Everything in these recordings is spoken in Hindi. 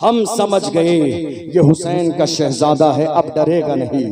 हम समझ गए ये हुसैन का शहजादा है, अब डरेगा नहीं,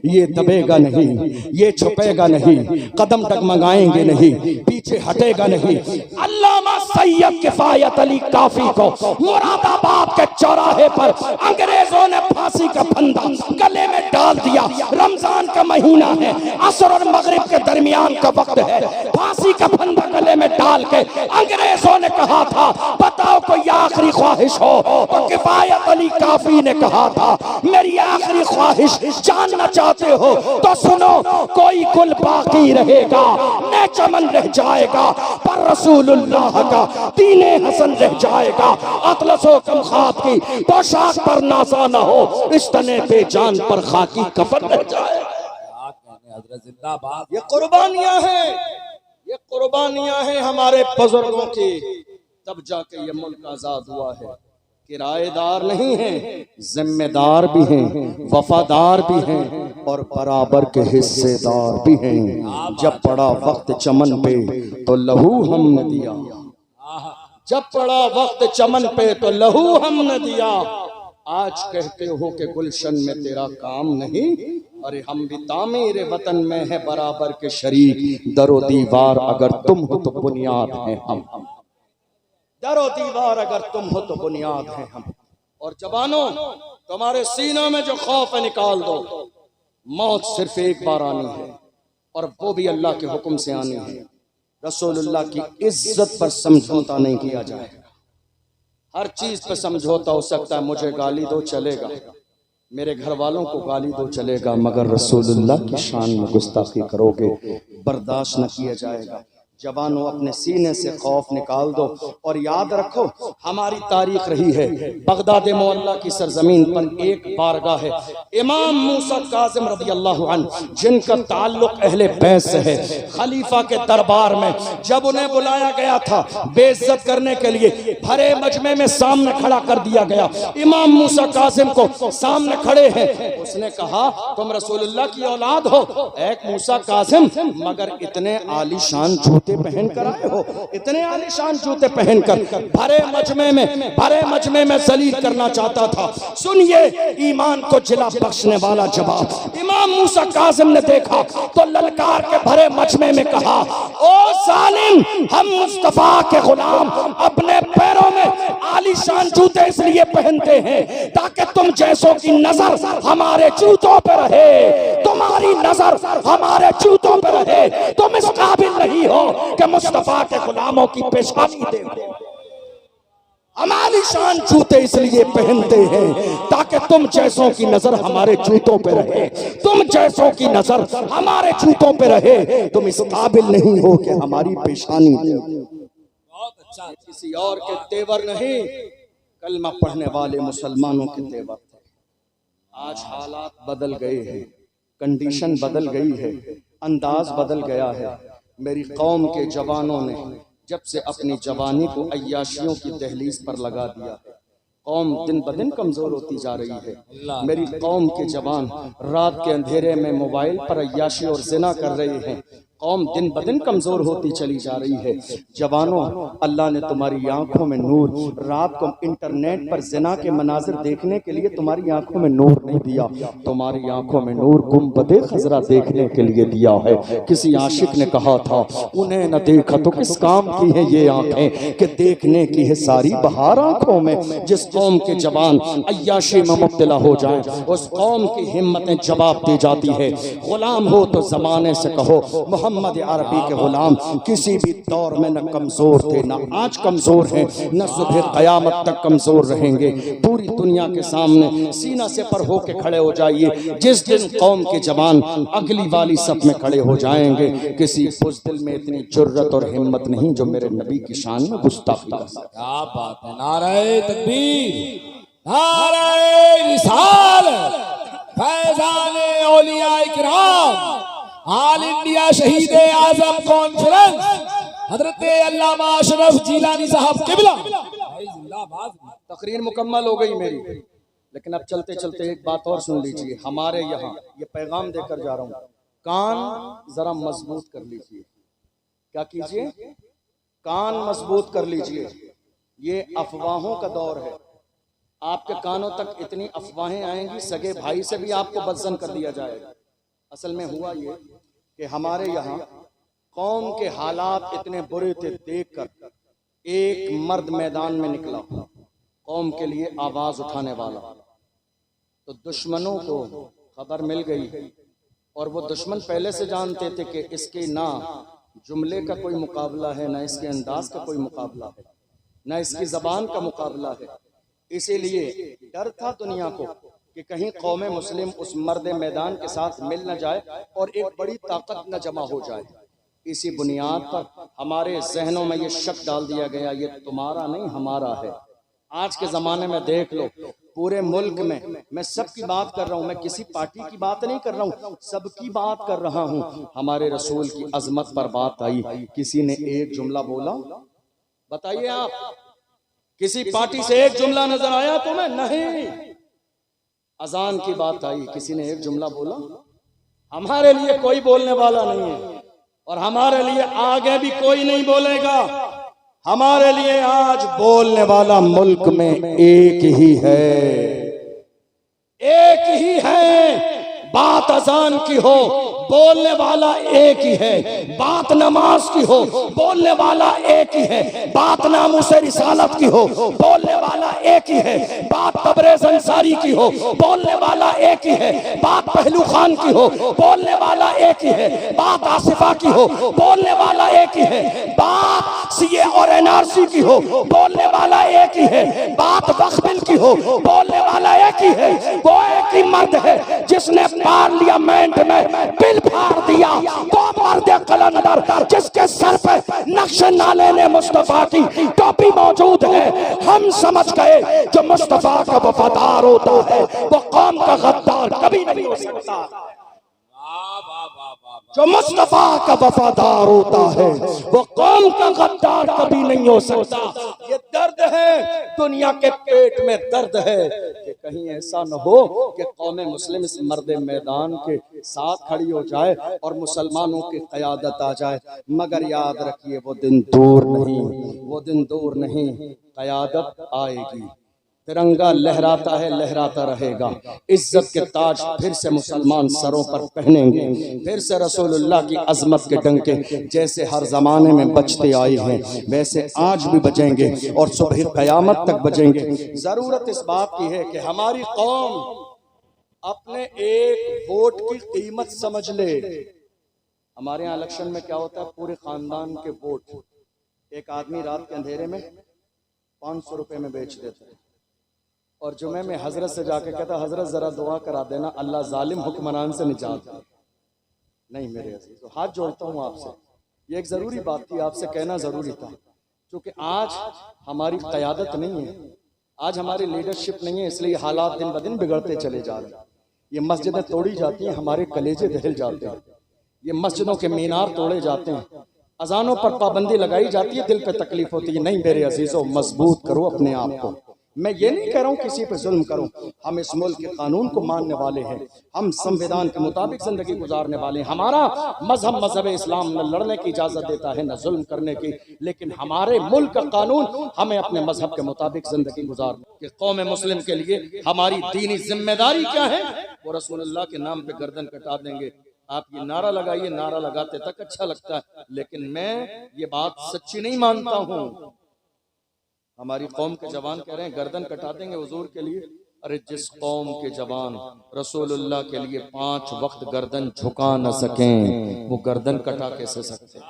ये दबेगा नहीं, ये छुपेगा नहीं, कदम डगमगाएंगे नहीं, पीछे हटेगा नहीं। अल्लामा सैयद किफायत अली काफी को मुरादाबाद के चौराहे पर अंग्रेजों ने फांसी का फंदा गले में डाल दिया। रमजान का महीना है, असर और मगरिब के दरमियान का वक्त है। फांसी का फंदा गले में डाल के अंग्रेजों ने कहा था, बताओ कोई आखिरी ख्वाहिश हो, तो किफायत अली काफी ने कहा था, मेरी आखिरी ख्वाहिश जानना चाहते हो तो सुनो, कोई गुल बाकी रहेगा न चमन रह जाएगा, पर रसूलुल्लाह का दीने हसन रह जाएगा। अतलसो कमखात की पोशाक पर नासा न हो, इस तने पे जान पर खाकी कफन रह जाएगा। ये कुर्बानियां हैं, ये कुर्बानियां हैं हमारे बुजुर्गों की, तब जाके ये मुल्क आजाद हुआ है। किराएदार नहीं हैं, जिम्मेदार भी हैं, वफादार भी हैं और बराबर के हिस्सेदार भी हैं। जब पड़ा वक्त चमन पे तो लहू हमने दिया, जब पड़ा वक्त चमन पे तो लहू हमने दिया। आज कहते हो कि गुलशन में तेरा काम नहीं, अरे हम भी तामीर वतन में है बराबर के शरीक। दरो दीवार अगर तुम हो तो बुनियाद है हम, दरो दीवार अगर तुम हो तो बुनियाद है हम। और जवानों, तुम्हारे सीनों में जो खौफ है निकाल दो। मौत सिर्फ एक बार आनी है और वो भी अल्लाह के हुक्म से आनी है। रसूलुल्लाह की इज्जत पर समझौता नहीं किया जाएगा। हर चीज पर समझौता हो सकता है, मुझे गाली दो चलेगा, मेरे घर वालों को गाली दो चलेगा, मगर रसूलुल्लाह की शान में गुस्ताखी करोगे बर्दाश्त न किया जाएगा। जवानों, अपने सीने से खौफ निकाल दो और याद रखो, हमारी तारीख रही है बगदाद मोहल्ला की सरजमीन पर एक बारगाह है, इमाम मूसा काज़िम रज़ी अल्लाहु अन्हु, जिनका ताल्लुक अहले बैत से है। खलीफा के दरबार में जब उन्हें बुलाया गया था बेइज्जत करने के लिए, भरे मजमे में सामने खड़ा कर दिया गया। इमाम मूसा काज़िम को सामने खड़े हैं, उसने कहा, तुम रसूलुल्लाह की औलाद हो एक मूसा काज़िम, मगर इतने आलीशान जूते पहन कर आए हो, इतने आलीशान जूते पहनकर भरे मजमे में जलील करना चाहता था। सुनिए ईमान को जिला बख्शने वाला जवाब। इमाम मूसा काज़िम ने देखा तो ललकार के भरे मजमे में कहा, ओ जालिम, हम मुस्तफा के गुलाम अपने पैरों में आलीशान जूते इसलिए पहनते हैं ताकि तुम जैसों की नजर हमारे जूतों पर रहे, तुम्हारी नजर हमारे जूतों पर रहे। तुम इस काबिल नहीं हो कि मुस्तफा के गुलामों की पेशानी देखो। हम आलीशान जूते इसलिए पहनते हैं ताकि तुम जैसों की नजर हमारे जूतों पे रहे, तुम जैसों की नजर हमारे जूतों पे रहे। तुम इस काबिल नहीं हो कि हमारी पेशानी देखो। बहुत अच्छा, किसी और के तेवर नहीं, कलमा पढ़ने वाले मुसलमानों के तेवर थे। आज हालात बदल गए हैं, कंडीशन बदल गई है, अंदाज बदल गया है। मेरी कौम के जवानों ने जब से अपनी जवानी को अय्याशियों की दहलीज पर लगा दिया है, कौम दिन ब दिन कमजोर होती जा रही है। मेरी कौम के जवान रात के अंधेरे में मोबाइल पर अय्याशी और जिना कर रहे हैं। कौम दिन ब दिन कमजोर होती चली जा रही है। जवानों, अल्लाह ने तुम्हारी आंखों में नूर, रात को इंटरनेट पर जिना के मनाजिर देखने के लिए तुम्हारी आंखों में नूर नहीं दिया, तुम्हारी आंखों में नूर गुंबदे खजरा देखने के लिए दिया है। किसी आशिक ने कहा था, उन्हें न देखा तो किस काम की है ये आंखें कि देखने की है सारी बहार आंखों में। जिस कौम के जवान अय्याशी में मुब्तला हो जाए, उस कौम की हिम्मतें जवाब दे जाती है। गुलाम हो तो जमाने से कहो, मोहम्मद अरबी के गुलाम किसी भी दौर में न कमजोर थे, न आज कमजोर हैं, न सुबह कयामत तक कमजोर रहेंगे। पूरी दुनिया के सामने सीना से पर होके खड़े हो जाइए। जिस दिन कौम के जवान अगली वाली सब में खड़े हो जाएंगे, किसी बुज़दिल में इतनी जुर्रत और हिम्मत नहीं जो मेरे नबी की शान में गुस्ताखी कर सके। क्या बात है, नारे तकबीर, नारे रिसालत, फैज़ाने औलिया इकराम, ऑल इंडिया शहीद आजम कॉन्फ्रेंस हजरत अल्लामा अशरफ जिलानी साहब किबला जिंदाबाद। तकरीर मुकम्मल हो गई मेरी, लेकिन अब चलते चलते एक बात और सुन लीजिए। हमारे यहाँ ये पैगाम देकर जा रहा हूँ, कान जरा मजबूत कर लीजिए। क्या कीजिए? कान मजबूत कर लीजिए। ये अफवाहों का दौर है, आपके कानों तक इतनी अफवाहें आएंगी, सगे भाई से भी आपको बदजन कर दिया जाएगा। असल में हुआ ये कि हमारे यहाँ कौम के हालात इतने बुरे थे, देखकर एक मर्द मैदान में निकला कौम के लिए आवाज उठाने वाला, तो दुश्मनों को खबर मिल गई और वो दुश्मन पहले से जानते थे कि इसके ना जुमले का कोई मुकाबला है, ना इसके अंदाज का कोई मुकाबला है, ना इसकी जबान का मुकाबला है। इसीलिए डर था दुनिया को कि कहीं कौम मुस्लिम उस मर्द मैदान के साथ मिल न जाए और एक बड़ी ताकत न जमा हो जाए। इसी बुनियाद पर हमारे जहनों में ये शक डाल दिया गया, ये तुम्हारा नहीं हमारा है। आज के ज़माने में देख लो, पूरे मुल्क में, मैं सबकी बात कर रहा हूँ, मैं किसी पार्टी की बात नहीं कर रहा हूँ, सबकी बात कर रहा हूँ। हमारे रसूल की अजमत पर बात आई, किसी ने एक जुमला बोला? बताइए आप, किसी पार्टी से एक जुमला नजर आया तुम्हें? नहीं। अजान की बात आई, किसी ने एक जुमला बोला? हमारे लिए कोई बोलने वाला नहीं है और हमारे लिए आगे भी कोई नहीं बोलेगा। हमारे लिए आज बोलने वाला मुल्क में एक ही है, एक ही है। बात अजान की हो, बोलने वाला एक ही है। बात नमाज की हो, बोलने वाला एक ही है। बात नामूसे रिसालत की हो, बोलने वाला एक ही है। बात तबरेज़ अंसारी की हो, बोलने वाला एक ही है। बात पहलू खान की हो, बोलने वाला एक ही है। बात आसिफा की हो, बोलने वाला एक ही है। बात सीए और एनआरसी की हो, बोलने वाला एक ही है। बात वक्फ बिल की हो, बोलने वाला एक ही है। वो एक ही मर्द है जिसने पार्लियामेंट में बिल फाड़ दिया, वो मर्द कलंदर जिसके सर पे नक्श नाले ने मुस्तफा की टोपी मौजूद है। हम समझ गए जो मुस्तफा का वफादार होता है वो कौम का गद्दार कभी नहीं हो सकता। जो मुस्तफा का वफादार होता है वो कौम का गद्दार कभी नहीं हो सकता। ये दर्द है, दुनिया के पेट में दर्द है कि कहीं ऐसा न हो कि कौम मुस्लिम इस मर्द मैदान के साथ खड़ी हो जाए और मुसलमानों की क़यादत आ जाए। मगर याद रखिए वो दिन दूर नहीं, वो दिन दूर नहीं, क़यादत आएगी। तिरंगा लहराता है, लहराता रहेगा। इज्जत के ताज फिर से मुसलमान सरों पर पहनेंगे। फिर से रसूलुल्लाह की अजमत के डंके जैसे हर जमाने में बजते आए हैं वैसे आज भी बजेंगे और सुबह क़यामत तक बजेंगे। जरूरत इस बात की है कि हमारी कौम अपने एक वोट की कीमत समझ ले। हमारे यहाँ इलेक्शन में क्या होता है, पूरे खानदान के वोट एक आदमी रात के अंधेरे में 500 रुपए में बेच देता है और जुमे में हजरत से जाके कहता, हजरत जरा दुआ करा देना अल्लाह जालिम हुक्मरान से निजात दे। नहीं मेरे अजीज, तो हाथ जोड़ता हूँ आपसे, ये एक जरूरी बात थी, आपसे कहना जरूरी था। क्योंकि आज हमारी क़यादत नहीं है, आज हमारी लीडरशिप नहीं है, इसलिए हालात दिन ब दिन बिगड़ते चले जा रहे हैं। ये मस्जिदें तोड़ी जाती हैं, हमारे कलेजे दहल जाते हैं। ये मस्जिदों के मीनार तोड़े जाते हैं, अजानों पर पाबंदी लगाई जाती है, दिल पे तकलीफ होती है। नहीं मेरे अजीजों, मजबूत करो अपने आप को। मैं ये नहीं कह रहा हूँ किसी पे जुल्म करो, हम इस मुल्क के कानून को मानने वाले हैं, हम संविधान के मुताबिक जिंदगी गुजारने वाले हैं। हमारा मजहब मजहब इस्लाम न लड़ने की इजाजत देता है न जुल्म करने की, लेकिन हमारे मुल्क का कानून हमें अपने मजहब के मुताबिक जिंदगी गुजार कि कौम मुस्लिम के लिए हमारी दीनी जिम्मेदारी क्या है। वो रसूलुल्लाह के नाम पे गर्दन कटा देंगे। आप ये नारा लगाइए, नारा लगाते तक अच्छा लगता है, लेकिन मैं ये बात सच्ची नहीं मानता हूँ। हमारी कौम के जवान कह रहे हैं गर्दन कटा देंगे हुजूर के लिए। अरे जिस कौम के जवान रसूलुल्लाह के लिए 5 वक्त गर्दन झुका न सकें वो गर्दन कटा कैसे सकते हैं।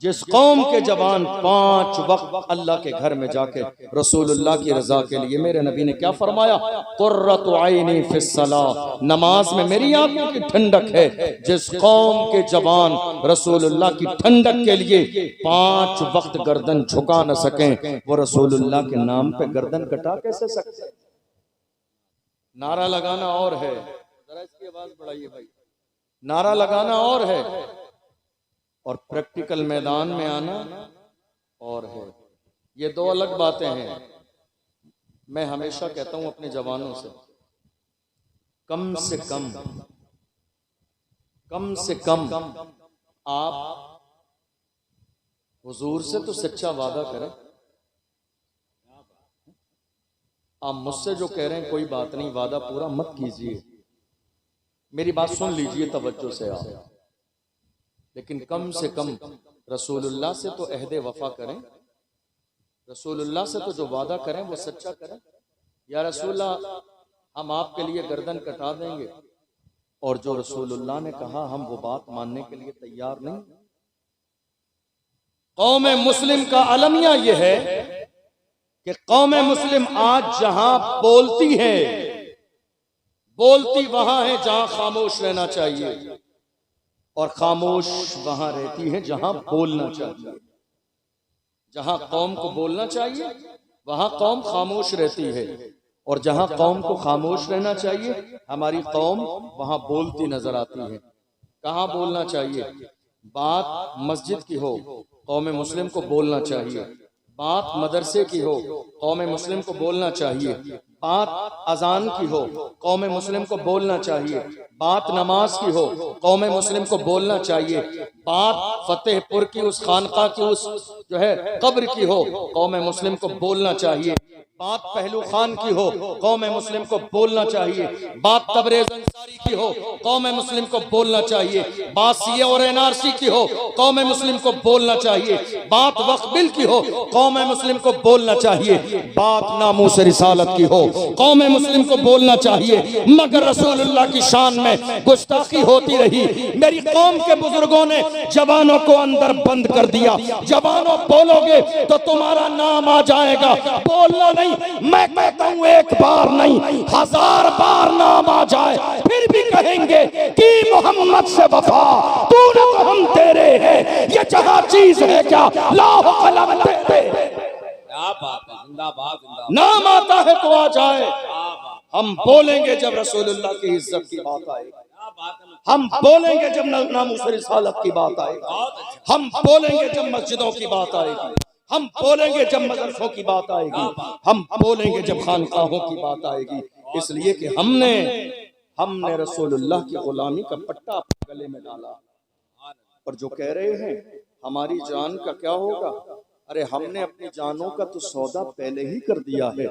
जिस कौम के जवान 5 वक्त अल्लाह के घर में जाके रसूलुल्लाह की रजा के लिए, मेरे नबी ने क्या फरमाया, कुर्रतु आइनी फिस्सलाह, नमाज में मेरी आंखों की ठंडक है। जिस कौम के जवान रसूलुल्लाह की ठंडक के लिए 5 वक्त गर्दन झुका न सकें वो रसूलुल्लाह के नाम पे गर्दन कटा कैसे सकते। नारा लगाना और है, जरा इसकी आवाज बढ़ाइए भाई, नारा लगाना और है और प्रैक्टिकल मैदान में आना और है। ये दो अलग बातें हैं। मैं हमेशा कहता हूं अपने जवानों से, कम से कम आप हुजूर से तो सच्चा वादा करें। आप मुझसे जो कह रहे हैं कोई बात नहीं, वादा पूरा मत कीजिए, मेरी बात सुन लीजिए तवज्जो से आप, लेकिन कम से कम रसूलुल्लाह से तो अहद वफा करें, रसूलुल्लाह से तो जो वादा करें वो सच्चा करें। या रसूलुल्लाह हम आपके लिए गर्दन कटा देंगे, और जो रसूलुल्लाह ने कहा हम वो बात मानने के लिए तैयार नहीं। कौम मुस्लिम का अलमिया ये है कि कौम मुस्लिम आज जहां बोलती है, बोलती वहां है जहां खामोश रहना चाहिए, और खामोश वहां रहती है जहां बोलना चाहिए। जहां कौम को बोलना चाहिए वहां कौम खामोश रहती है, और जहां कौम को खामोश रहना चाहिए हमारी कौम वहां बोलती नजर आती है। कहां बोलना चाहिए? बात मस्जिद की हो, कौम मुस्लिम को बोलना चाहिए। बात मदरसे की हो, कौम मुस्लिम को बोलना चाहिए। बात अजान की हो, कौम मुस्लिम को बोलना चाहिए। बात नमाज की हो, कौम मुस्लिम को बोलना चाहिए। बात फतेहपुर की उस खानका की उस जो है कब्र की हो, कौम मुस्लिम को बोलना चाहिए। बात पहलू खान की हो, कौम मुस्लिम को बोलना चाहिए। बात तबरेज अंसारी की हो, कौम मुस्लिम को बोलना चाहिए। बात सीए और एनआरसी की हो, कौम मुस्लिम को बोलना चाहिए। बात वक्फ बिल की हो, कौम मुस्लिम को बोलना चाहिए। बात नामूस रिसालत की हो, कौम मुस्लिम को बोलना चाहिए। मगर रसूलुल्लाह की शान में गुस्ताखी होती रही। मेरी कौम के बुजुर्गों ने जवानों को अंदर बंद कर दिया। जवानों बोलोगे तो तुम्हारा नाम आ जाएगा, बोलना नहीं। मैं कहता हूं एक बार नहीं 1000 बार नाम आ जाए फिर भी कहेंगे कि मोहम्मद से वफा, तूने तो हम तेरे हैं, ये जहां चीज है क्या लाहो कलम तेरे। क्या बात है, जिंदाबाद जिंदाबाद। नाम आता है तो आ जाए। हम बोलेंगे जब रसूलुल्लाह की इज्जत की बात आएगी, हम बोलेंगे जब नामूस रिसालत की बात आएगी, हम बोलेंगे जब मस्जिदों की बात आएगी, हम बोलेंगे जब मदरसों की बात आएगी, हम बोलेंगे जब खानकाहों की बात आएगी। इसलिए कि हमने रसूलुल्लाह की गुलामी का पट्टा अपने गले में डाला। और जो कह रहे हैं हमारी जान का क्या होगा, अरे हमने अपनी जानों का तो सौदा पहले ही कर दिया है।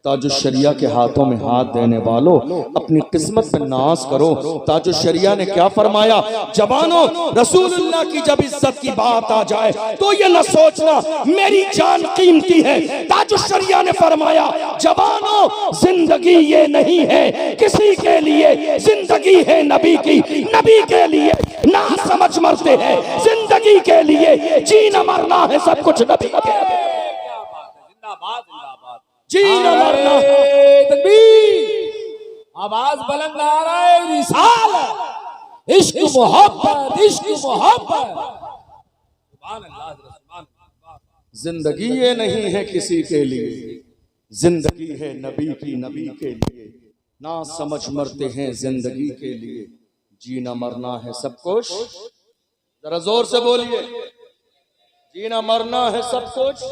ताजो शरिया के हाथों में हाथ देने वालों, अपनी किस्मत में नाज करो। ताजो शरिया ने क्या फरमाया, जवानों रसूलुल्लाह की जब इज्जत की बात आ जाए तो ये न सोचना मेरी जान कीमती है। ताजो शरिया ने फरमाया, जवानों जिंदगी ये नहीं है किसी के लिए, जिंदगी है नबी की, नबी के लिए ना समझ मरते हैं, जिंदगी के लिए जीना मरना है सब कुछ नबी के लिए। जिंदाबाद जिंदाबाद। जीना मरना तकबीर, आवाज बुलंद आ रहा है, रिसालत, इश्क मोहब्बत, इश्क मोहब्बत। सुभान अल्लाह, सुभान अल्लाह। जिंदगी ये नहीं है किसी के लिए, जिंदगी है नबी की, नबी के लिए। ना समझ मरते हैं जिंदगी के लिए, जीना मरना है सब कुछ। जरा जोर से बोलिए, जीना मरना है सब कुछ।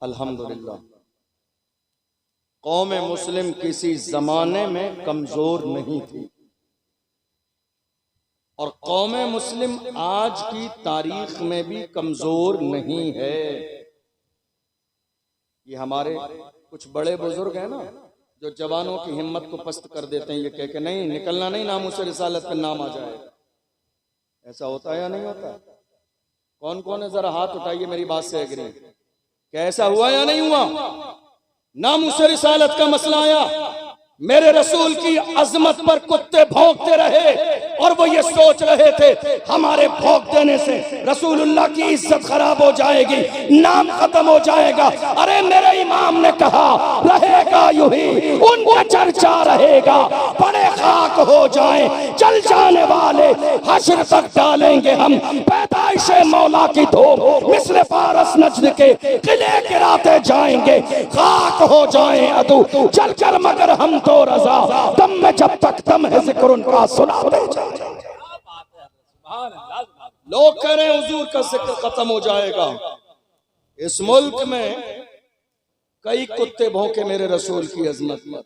अल्हम्दुलिल्लाह कौम मुस्लिम किसी जमाने में कमजोर नहीं थी, और कौम मुस्लिम आज की तारीख में भी कमजोर नहीं है। ये हमारे कुछ बड़े बुजुर्ग हैं ना, जो जवानों की हिम्मत को पस्त कर देते हैं, ये कह के नहीं निकलना नहीं, नामूस रिसालत पे नाम आ जाए। ऐसा होता है या नहीं होता? कौन कौन है जरा हाथ उठाइए, मेरी बात से एग्री। कैसा हुआ या नहीं हुआ? नामूस रिसालत का मसला आया, मेरे रसूल की अजमत पर कुत्ते भौंकते रहे, और वो ये सोच रहे थे हमारे भौंक देने से रसूलुल्लाह की इज्जत खराब हो जाएगी, नाम खत्म हो जाएगा। अरे मेरे इमाम ने कहा रहेगा यूं ही, उनका चर्चा रहेगा, बड़े खाक हो जाएं चल जाने वाले, हश्र तक डालेंगे हम पैदाइश मौला की धूम, मिस्र फारस नजद के किले गिराते जाएंगे, खाक हो जाएं अदू चल कर, मगर हम तो रजा दम में जब तक दम है जिक्र उनका सुनाते जाएं। लोग कह रहे हैं हुजूर का जिक्र खत्म हो जाएगा। इस मुल्क में कई कुत्ते भौंके मेरे रसूल की अजमत पर।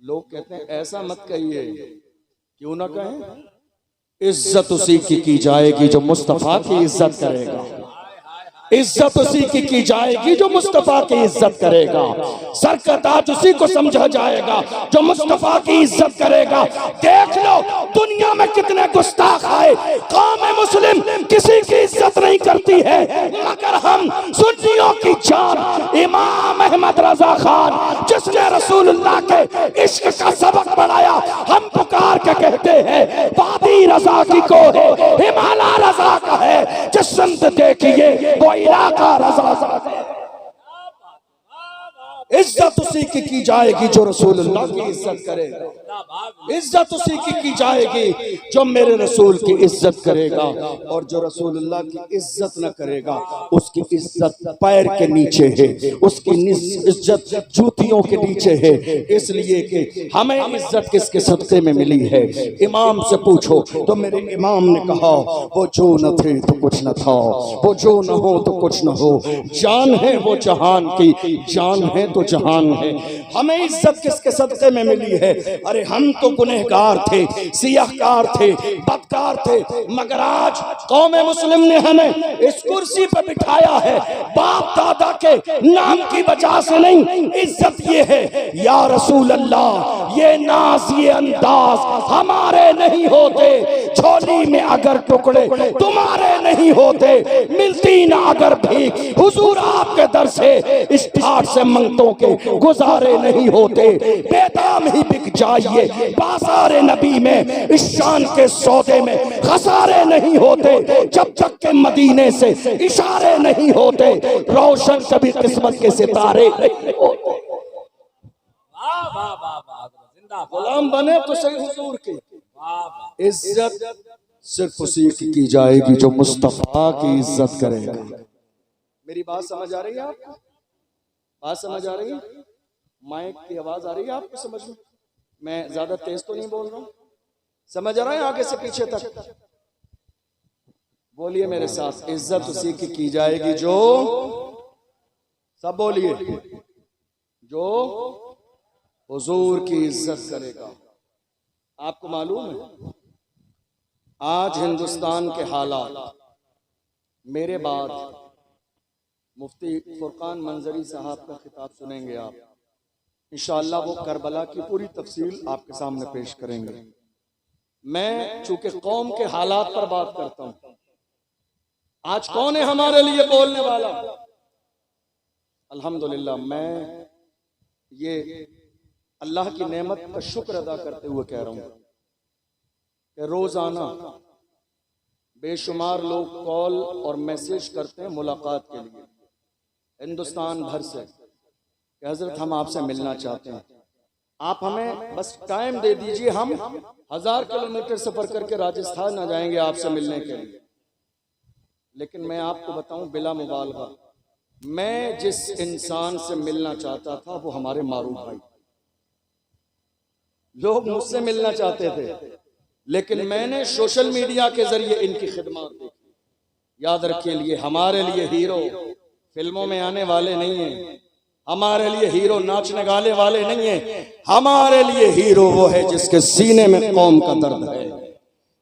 लोग कहते हैं ऐसा मत कहिए, क्यों ना कहें? इज्जत उसी की जाएगी जो मुस्तफा की इज्जत करेगा। इज्जत उसी की जाएगी जो मुस्तफा की इज्जत करेगा। सरकताज उसी को समझा जाएगा जो मुस्तफा की इज्जत करेगा। देख लो दुनिया में कितने गुस्ताख आए, कौम मुस्लिम किसी की इज्जत नहीं करती है, मगर हम सुन्नियों की जान इमाम अहमद रजा खान जिसने रसूलुल्लाह के इश्क का सबक बढ़ाया, हम पुकार के कहते हैं वादी रजा की को है, हिमालय रजा का है, जिस संत देखिए वो इलाका रजा है। इज्जत उसी की जाएगी जो रसूलुल्लाह की इज्जत करेगा। इज्जत उसी की जाएगी जो मेरे रसूल की इज्जत करेगा, और जो रसूलुल्लाह की इज्जत न करेगा उसकी इज्जत पैर के नीचे है, उसकी इज्जत जूतियों के नीचे है। इसलिए कि हमें इज्जत किसके सदक़े में मिली है? इमाम से पूछो तो मेरे इमाम ने कहा वो जो न थे तो कुछ न था, वो जो न हो तो कुछ न हो, जान है वो जहान की, जान है तो जहान है। हमें इज्जत किसके सदक़े में मिली है? अरे हम तो गुनहगार थे, सियाहकार थे, बदकार थे, मगर आज कौम मुस्लिम ने हमें इस कुर्सी पर बिठाया है बाप दादा के नाम की वजह से नहीं। इज्जत ये है या रसूल अल्लाह, ये नाज ये अंदाज हमारे नहीं होते, झोली में अगर टुकड़े तुम्हारे नहीं होते, मिलती ना अगर भीख हुजूर आपके दर से, इस ठाट से मंगतों के गुजारे नहीं होते, बेदाम ही बिक जाइए बाजारे नबी में, इस शान के सौदे में खसारे नहीं होते, जब तक के मदीने से इशारे नहीं होते, रोशन कभी किस्मत के सितारे नहीं होते। गुलाम बने तो सही हुजूर की, इज्जत सिर्फ उसी की जाएगी जो मुस्तफा की इज्जत करेगा। मेरी बात समझ आ रही है आपको? बात समझ आ रही है? माइक की आवाज आ रही है आपको समझ में? मैं ज्यादा तेज तो नहीं बोल रहा हूँ? समझ आ रहा है आगे से पीछे तक? बोलिए मेरे साथ, इज्जत उसी की जाएगी जो, सब बोलिए, जो हुजूर की इज्जत करेगा। आपको मालूम है आज हिंदुस्तान के हालात, मेरे बाद मुफ्ती फुरकान मंजरी साहब का खिताब सुनेंगे आप, इंशाअल्लाह वो करबला की पूरी तफसील आपके सामने पेश करेंगे। मैं चूंकि कौम के हालात पर बात करता हूं, आज कौन है हमारे लिए बोलने वाला? अल्हम्दुलिल्लाह मैं ये अल्लाह की नेमत का शुक्र अदा करते हुए कह रहा हूं कि रोजाना बेशुमार लोग कॉल और मैसेज करते हैं मुलाकात के लिए हिंदुस्तान भर से कि हजरत हम आपसे मिलना चाहते हैं, आप हमें बस टाइम दे दीजिए, हम 1000 किलोमीटर सफर करके राजस्थान आ जाएंगे आपसे मिलने के लिए। लेकिन मैं आपको बताऊं बिला मुबालगा, मैं जिस इंसान से मिलना चाहता था वो हमारे मारूफ भाई, लोग मुझसे मिलना चाहते थे, लेकिन मैंने सोशल मीडिया के जरिए इनकी खिदमत देखी। याद रखिए, लिए हमारे लिए हीरो फिल्मों में आने वाले नहीं है, हमारे लिए हीरो नाचने गाने वाले नहीं है, हमारे लिए हीरो वो है जिसके सीने में कौम का दर्द है,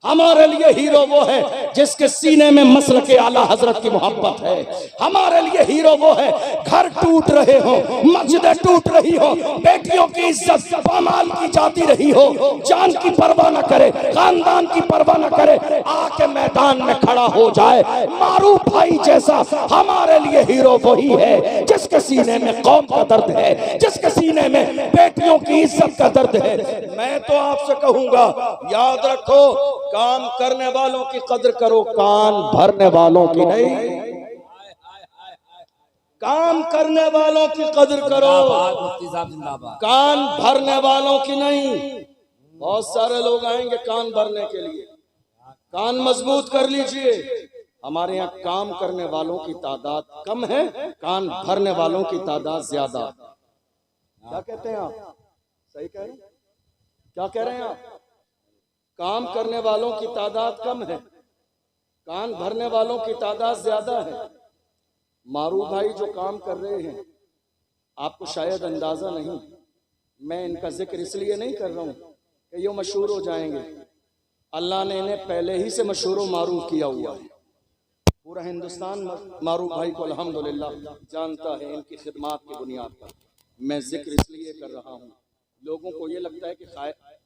हमारे लिए हीरो वो है जिसके सीने में मसल के आला हजरत की मोहब्बत है, हमारे लिए हीरो वो है घर टूट रहे हो, मस्जिदें टूट रही हो, बेटियों की इज्जत पामाल की जाती रही हो, जान की परवाह न करे, खानदान की परवाह न करे, आके मैदान में खड़ा हो जाए मारूफ भाई जैसा। हमारे लिए हीरो वही है जिसके सीने में कौम का दर्द है, जिसके सीने में बेटियों की इज्जत का दर्द है। मैं तो आपसे कहूंगा, याद रखो, काम करने वालों की कदर करो, कान भरने वालों की नहीं। काम करने वालों की कदर करो, कान भरने वालों की नहीं। बहुत सारे लोग आएंगे कान भरने के लिए, कान मजबूत कर लीजिए। हमारे यहाँ काम करने वालों की तादाद कम है, कान भरने वालों की तादाद ज्यादा। क्या कहते हैं आप? सही कह रहे हैं? क्या कह रहे हैं आप? काम करने वालों की तादाद कम है, कान भरने वालों की तादाद ज्यादा है। मारू भाई जो काम कर रहे हैं, आपको शायद अंदाजा नहीं, मैं इनका जिक्र इसलिए नहीं कर रहा हूं कि ये मशहूर हो जाएंगे। अल्लाह ने इन्हें पहले ही से मशहूर व मारूफ किया हुआ है। पूरा हिंदुस्तान मारूफ भाई को अल्हम्दुलिल्लाह जानता है इनकी खिदमात की बुनियाद पर। मैं जिक्र इसलिए कर रहा हूँ, लोगों को ये लगता है कि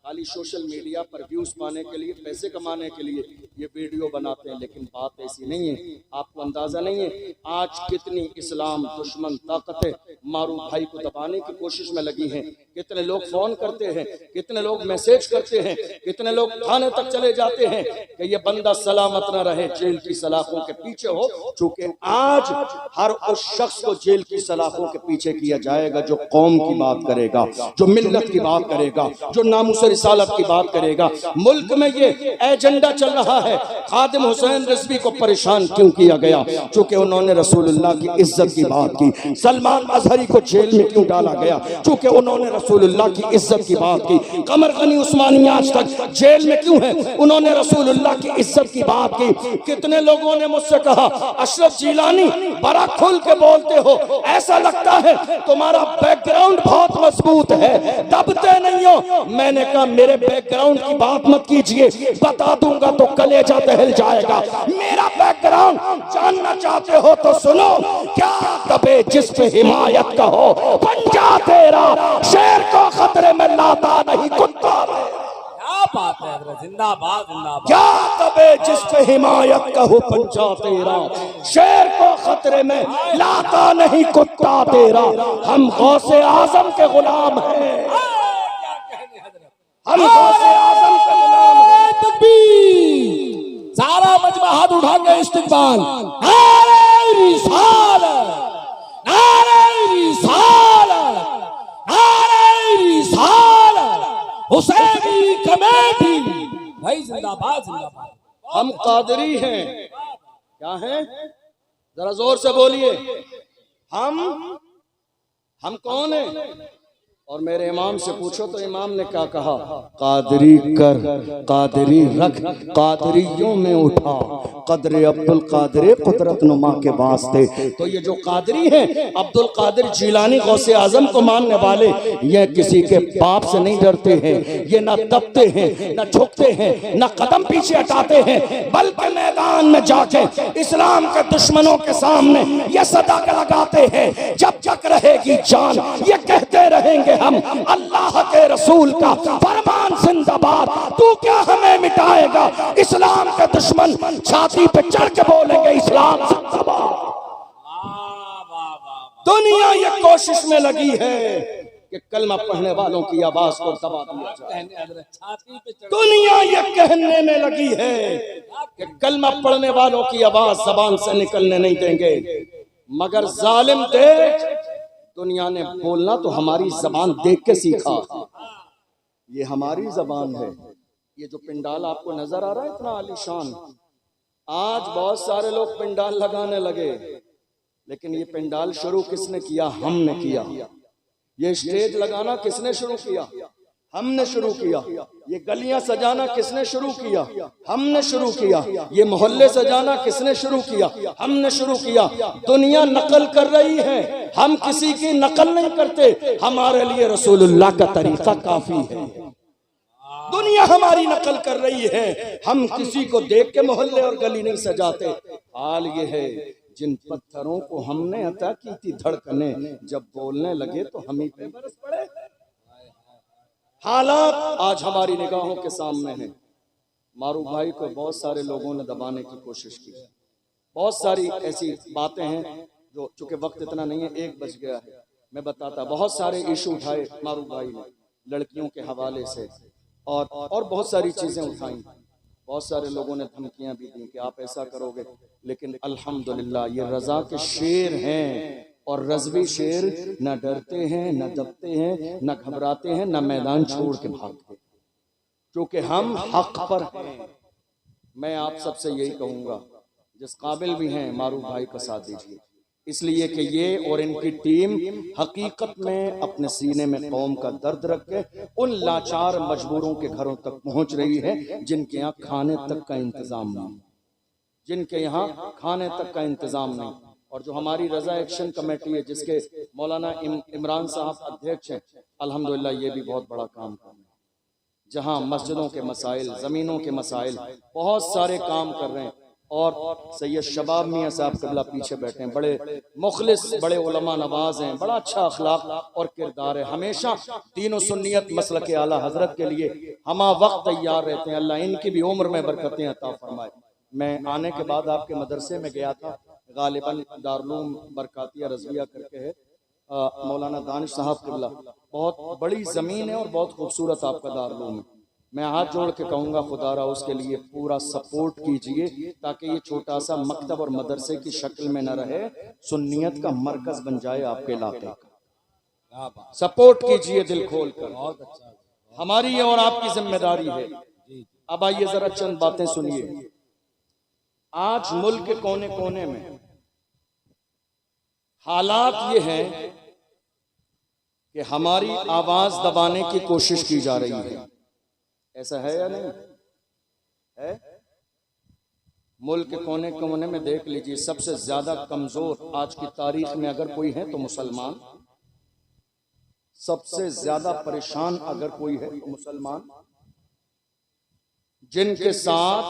खाली सोशल मीडिया पर व्यूज पाने के लिए, पैसे कमाने के लिए ये वीडियो बनाते हैं, लेकिन बात ऐसी नहीं है। आपको अंदाजा नहीं है आज कितनी इस्लाम दुश्मन ताकतें मारूफ भाई को दबाने की कोशिश में लगी हैं। कितने लोग फोन करते हैं, कितने लोग मैसेज करते हैं, कितने लोग थाने तक चले जाते हैं कि ये बंदा सलामत न रहे, जेल की सलाखों के पीछे हो। चूंकि आज हर उस शख्स को जेल की सलाखों के पीछे किया जाएगा जो कौम की बात करेगा, जो मिल्लत की बात करेगा, जो नामुस रिसालत की बात करेगा। मुल्क में ये एजेंडा चल रहा है, खादिम हुसैन रिजवी को परेशान क्यों किया गया? चूंकि उन्होंने रसूलुल्लाह की इज्जत की बात की। सलमान अजहरी को जेल में क्यों डाला गया? चूंकि उन्होंने रसूलुल्लाह की इज्जत की बात की। कमर गनी उस्मानी आज तक जेल में क्यों है? उन्होंने रसूलुल्लाह की इज्जत की बात की। कितने लोगों ने मुझसे कहा, अशरफ जिलानी बड़ा खुल के बोलते हो, ऐसा लगता है तुम्हारा बैकग्राउंड बहुत मजबूत है, दबते नहीं हो। मैंने कहा मेरे बैकग्राउंड की बात मत कीजिए, बता दूंगा तो कलेजा दहल जाएगा। मेरा बैकग्राउंड जानना चाहते हो तो सुनो। क्या दबे जिस पे हिमायत का हो, पंजा तेरा शेर को खतरे में लाता नहीं कुत्ता। क्या बात है हजरत, जिंदाबाद जिंदाबाद। क्या दबे जिस पे हिमायत का हो, पंजा तेरा शेर को खतरे में लाता नहीं कुत्ता तेरा। हम गौसे आजम के गुलाम हैं, हम गौसे आजम के गुलाम हैं। तकबीर, सारा मजमा हाथ उठा के इस्तिकबाल। नारे रिसालत, नारे रिसालत, नारे रिसालत। हुसैनी कमेटी भाई जिंदाबाद जिंदाबाद। हम कादरी हैं। क्या हैं? जरा जोर से बोलिए। हम कौन हैं? और मेरे इमाम से पूछो तो इमाम ने क्या कहा? कादरी कर, कादरी रख, कादरियों में उठा, कदरे अब्दुल कादरे कुदरत नुमा के वास्ते। तो ये जो कादरी हैं, अब्दुल कादिर जिलानी गौसे आजम को मानने वाले, ये किसी के बाप से नहीं डरते हैं। ये ना दबते हैं, ना झुकते हैं, ना कदम पीछे हटाते हैं, बल्कि मैदान में जाके इस्लाम के दुश्मनों के सामने ये सदा लगाते हैं, जब तक रहेगी जान ये कहते रहेंगे हम अल्लाह के रसूल का फरमान जिंदाबाद। तू क्या हमें मिटाएगा? इस्लाम के दुश्मन छाती पे चढ़ के बोलेंगे इस्लाम जिंदाबाद। दुनिया ये कोशिश में लगी है कि कलमा पढ़ने वालों की आवाज को दबा दिया जाए। दुनिया ये कहने में लगी है कि कलमा पढ़ने वालों की आवाज जबान से निकलने नहीं देंगे। मगर जालिम देख, दुनिया ने बोलना तो हमारी जबान देख के सीखा। ये हमारी जबान है। ये जो पिंडाल आपको नजर आ रहा है इतना आलीशान, आज बहुत सारे लोग पिंडाल लगाने लगे, लेकिन ये पिंडाल शुरू किसने किया? हमने किया। ये स्टेज लगाना किसने शुरू किया? हमने शुरू किया। ये गलियां सजाना किसने शुरू किया? हमने शुरू किया। ये मोहल्ले सजाना किसने शुरू किया? हमने शुरू किया। दुनिया नकल कर रही है, हम किसी की नकल नहीं करते। हमारे लिए रसूलुल्लाह का तरीका काफी है। दुनिया हमारी नकल कर रही है, हम किसी को देख के मोहल्ले और गली नहीं सजाते। हाल ये है, जिन पत्थरों को हमने अता की थी धड़कने, जब बोलने लगे तो हम ही पे बरस पड़े। हालात आज हमारी निगाहों के सामने हैं। मारूफ भाई को बहुत सारे लोगों ने दबाने की कोशिश की। बहुत सारी ऐसी बातें हैं जो, चूंकि वक्त इतना नहीं है, 1 बज गया है, मैं बताता। बहुत सारे इशू उठाए मारूफ भाई ने, लड़कियों के हवाले से और बहुत सारी चीजें उठाई। बहुत सारे लोगों ने धमकियां भी दी कि आप ऐसा करोगे, लेकिन अल्हम्दुलिल्लाह ये रजा के शेर हैं। और रज़वी शेर न डरते हैं, न दबते हैं, न घबराते हैं, न मैदान छोड़ के भागते, क्योंकि हम हक पर हैं। मैं आप सबसे यही कहूँगा, जिस काबिल भी हैं मारूफ भाई का साथ दीजिए, इसलिए कि ये और इनकी टीम हकीकत में अपने सीने में कौम का दर्द रख के उन लाचार मजबूरों के घरों तक पहुँच रही है जिनके यहाँ खाने तक का इंतज़ाम नहीं, जिनके यहाँ खाने तक का इंतज़ाम नहीं। और जो हमारी रजा एक्शन कमेटी है, जिसके मौलाना इमरान साहब अध्यक्ष हैं, अल्हम्दुलिल्लाह ये भी बहुत बड़ा काम कर रहे हैं। जहाँ मस्जिदों के मसाइल, ज़मीनों के मसाइल, बहुत सारे काम कर रहे हैं। और सैयद शबाब मियाँ साहब क़िबला पीछे बैठे हैं, बड़े मुखलिस, बड़े उलमा नवाज हैं, बड़ा अच्छा अखलाक और किरदार है, हमेशा दीन और सुन्नियत मसलक आला हजरत के लिए हमा वक्त तैयार रहते हैं। अल्लाह इनकी भी उम्र में बरकतें अता फरमाए। मैं आने के बाद आपके मदरसे में गया था, गालिबन दारुल बरकातिया रज़विया करके है, मौलाना दानिश साहब क़िबला, बहुत बड़ी ज़मीन है और बहुत खूबसूरत आपका दारुल है। मैं हाथ जोड़ के कहूँगा खुदारा उसके लिए पूरा सपोर्ट कीजिए ताकि ये छोटा सा मकतब और मदरसे की शक्ल में न रहे, सुन्नियत का मरकज बन जाए आपके इलाके का। सपोर्ट कीजिए दिल खोल कर, बहुत अच्छा, हमारी और आपकी जिम्मेदारी है। अब आइए जरा चंद बातें सुनिए। आज मुल्क के कोने कोने में हालात ये हैं कि हमारी आवाज दबाने की कोशिश की जा रही है। ऐसा है या नहीं है? मुल्क के कोने कोने में देख लीजिए, सबसे ज्यादा कमजोर आज की तारीख में अगर कोई है तो मुसलमान, सबसे ज्यादा परेशान अगर कोई है तो मुसलमान, जिनके साथ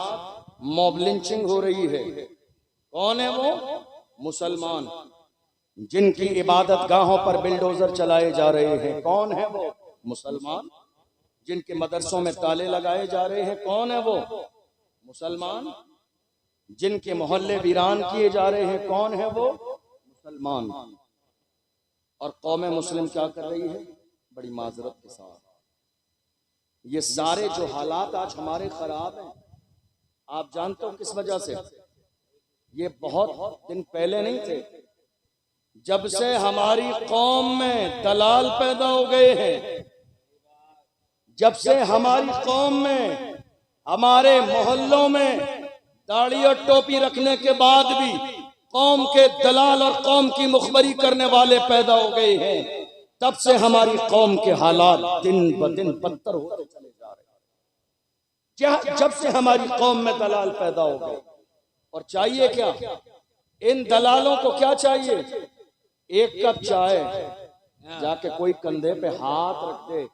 मॉब लिंचिंग हो रही है। कौन है वो? मुसलमान। जिनकी इबादत गाहों पर बिल्डोजर चलाए जा रहे हैं, कौन है वो? मुसलमान। जिनके मदरसों में ताले लगाए जा रहे हैं, कौन है वो? मुसलमान। जिनके मोहल्ले वीरान किए जा रहे हैं, कौन है वो? मुसलमान। और कौमे मुस्लिम क्या कर रही है? बड़ी माजरत के साथ ये सारे जो हालात आज हमारे खराब हैं, आप जानते हो किस वजह से? ये बहुत दिन पहले नहीं थे, जब से हमारी कौम में दलाल पैदा हो गए हैं, जब से हमारी कौम में, हमारे मोहल्लों में दाढ़ी और टोपी रखने के बाद भी कौम के दलाल और कौम की मुखबरी करने वाले पैदा हो गए हैं, तब से हमारी कौम के हालात दिन ब दिन बदतर होते चले जा रहे हैं। जब से हमारी कौम में दलाल पैदा हो गए। और चाहिए क्या? इन दलालों को क्या चाहिए? एक कप चाय, जाके कोई कंधे पे हाथ रख दे,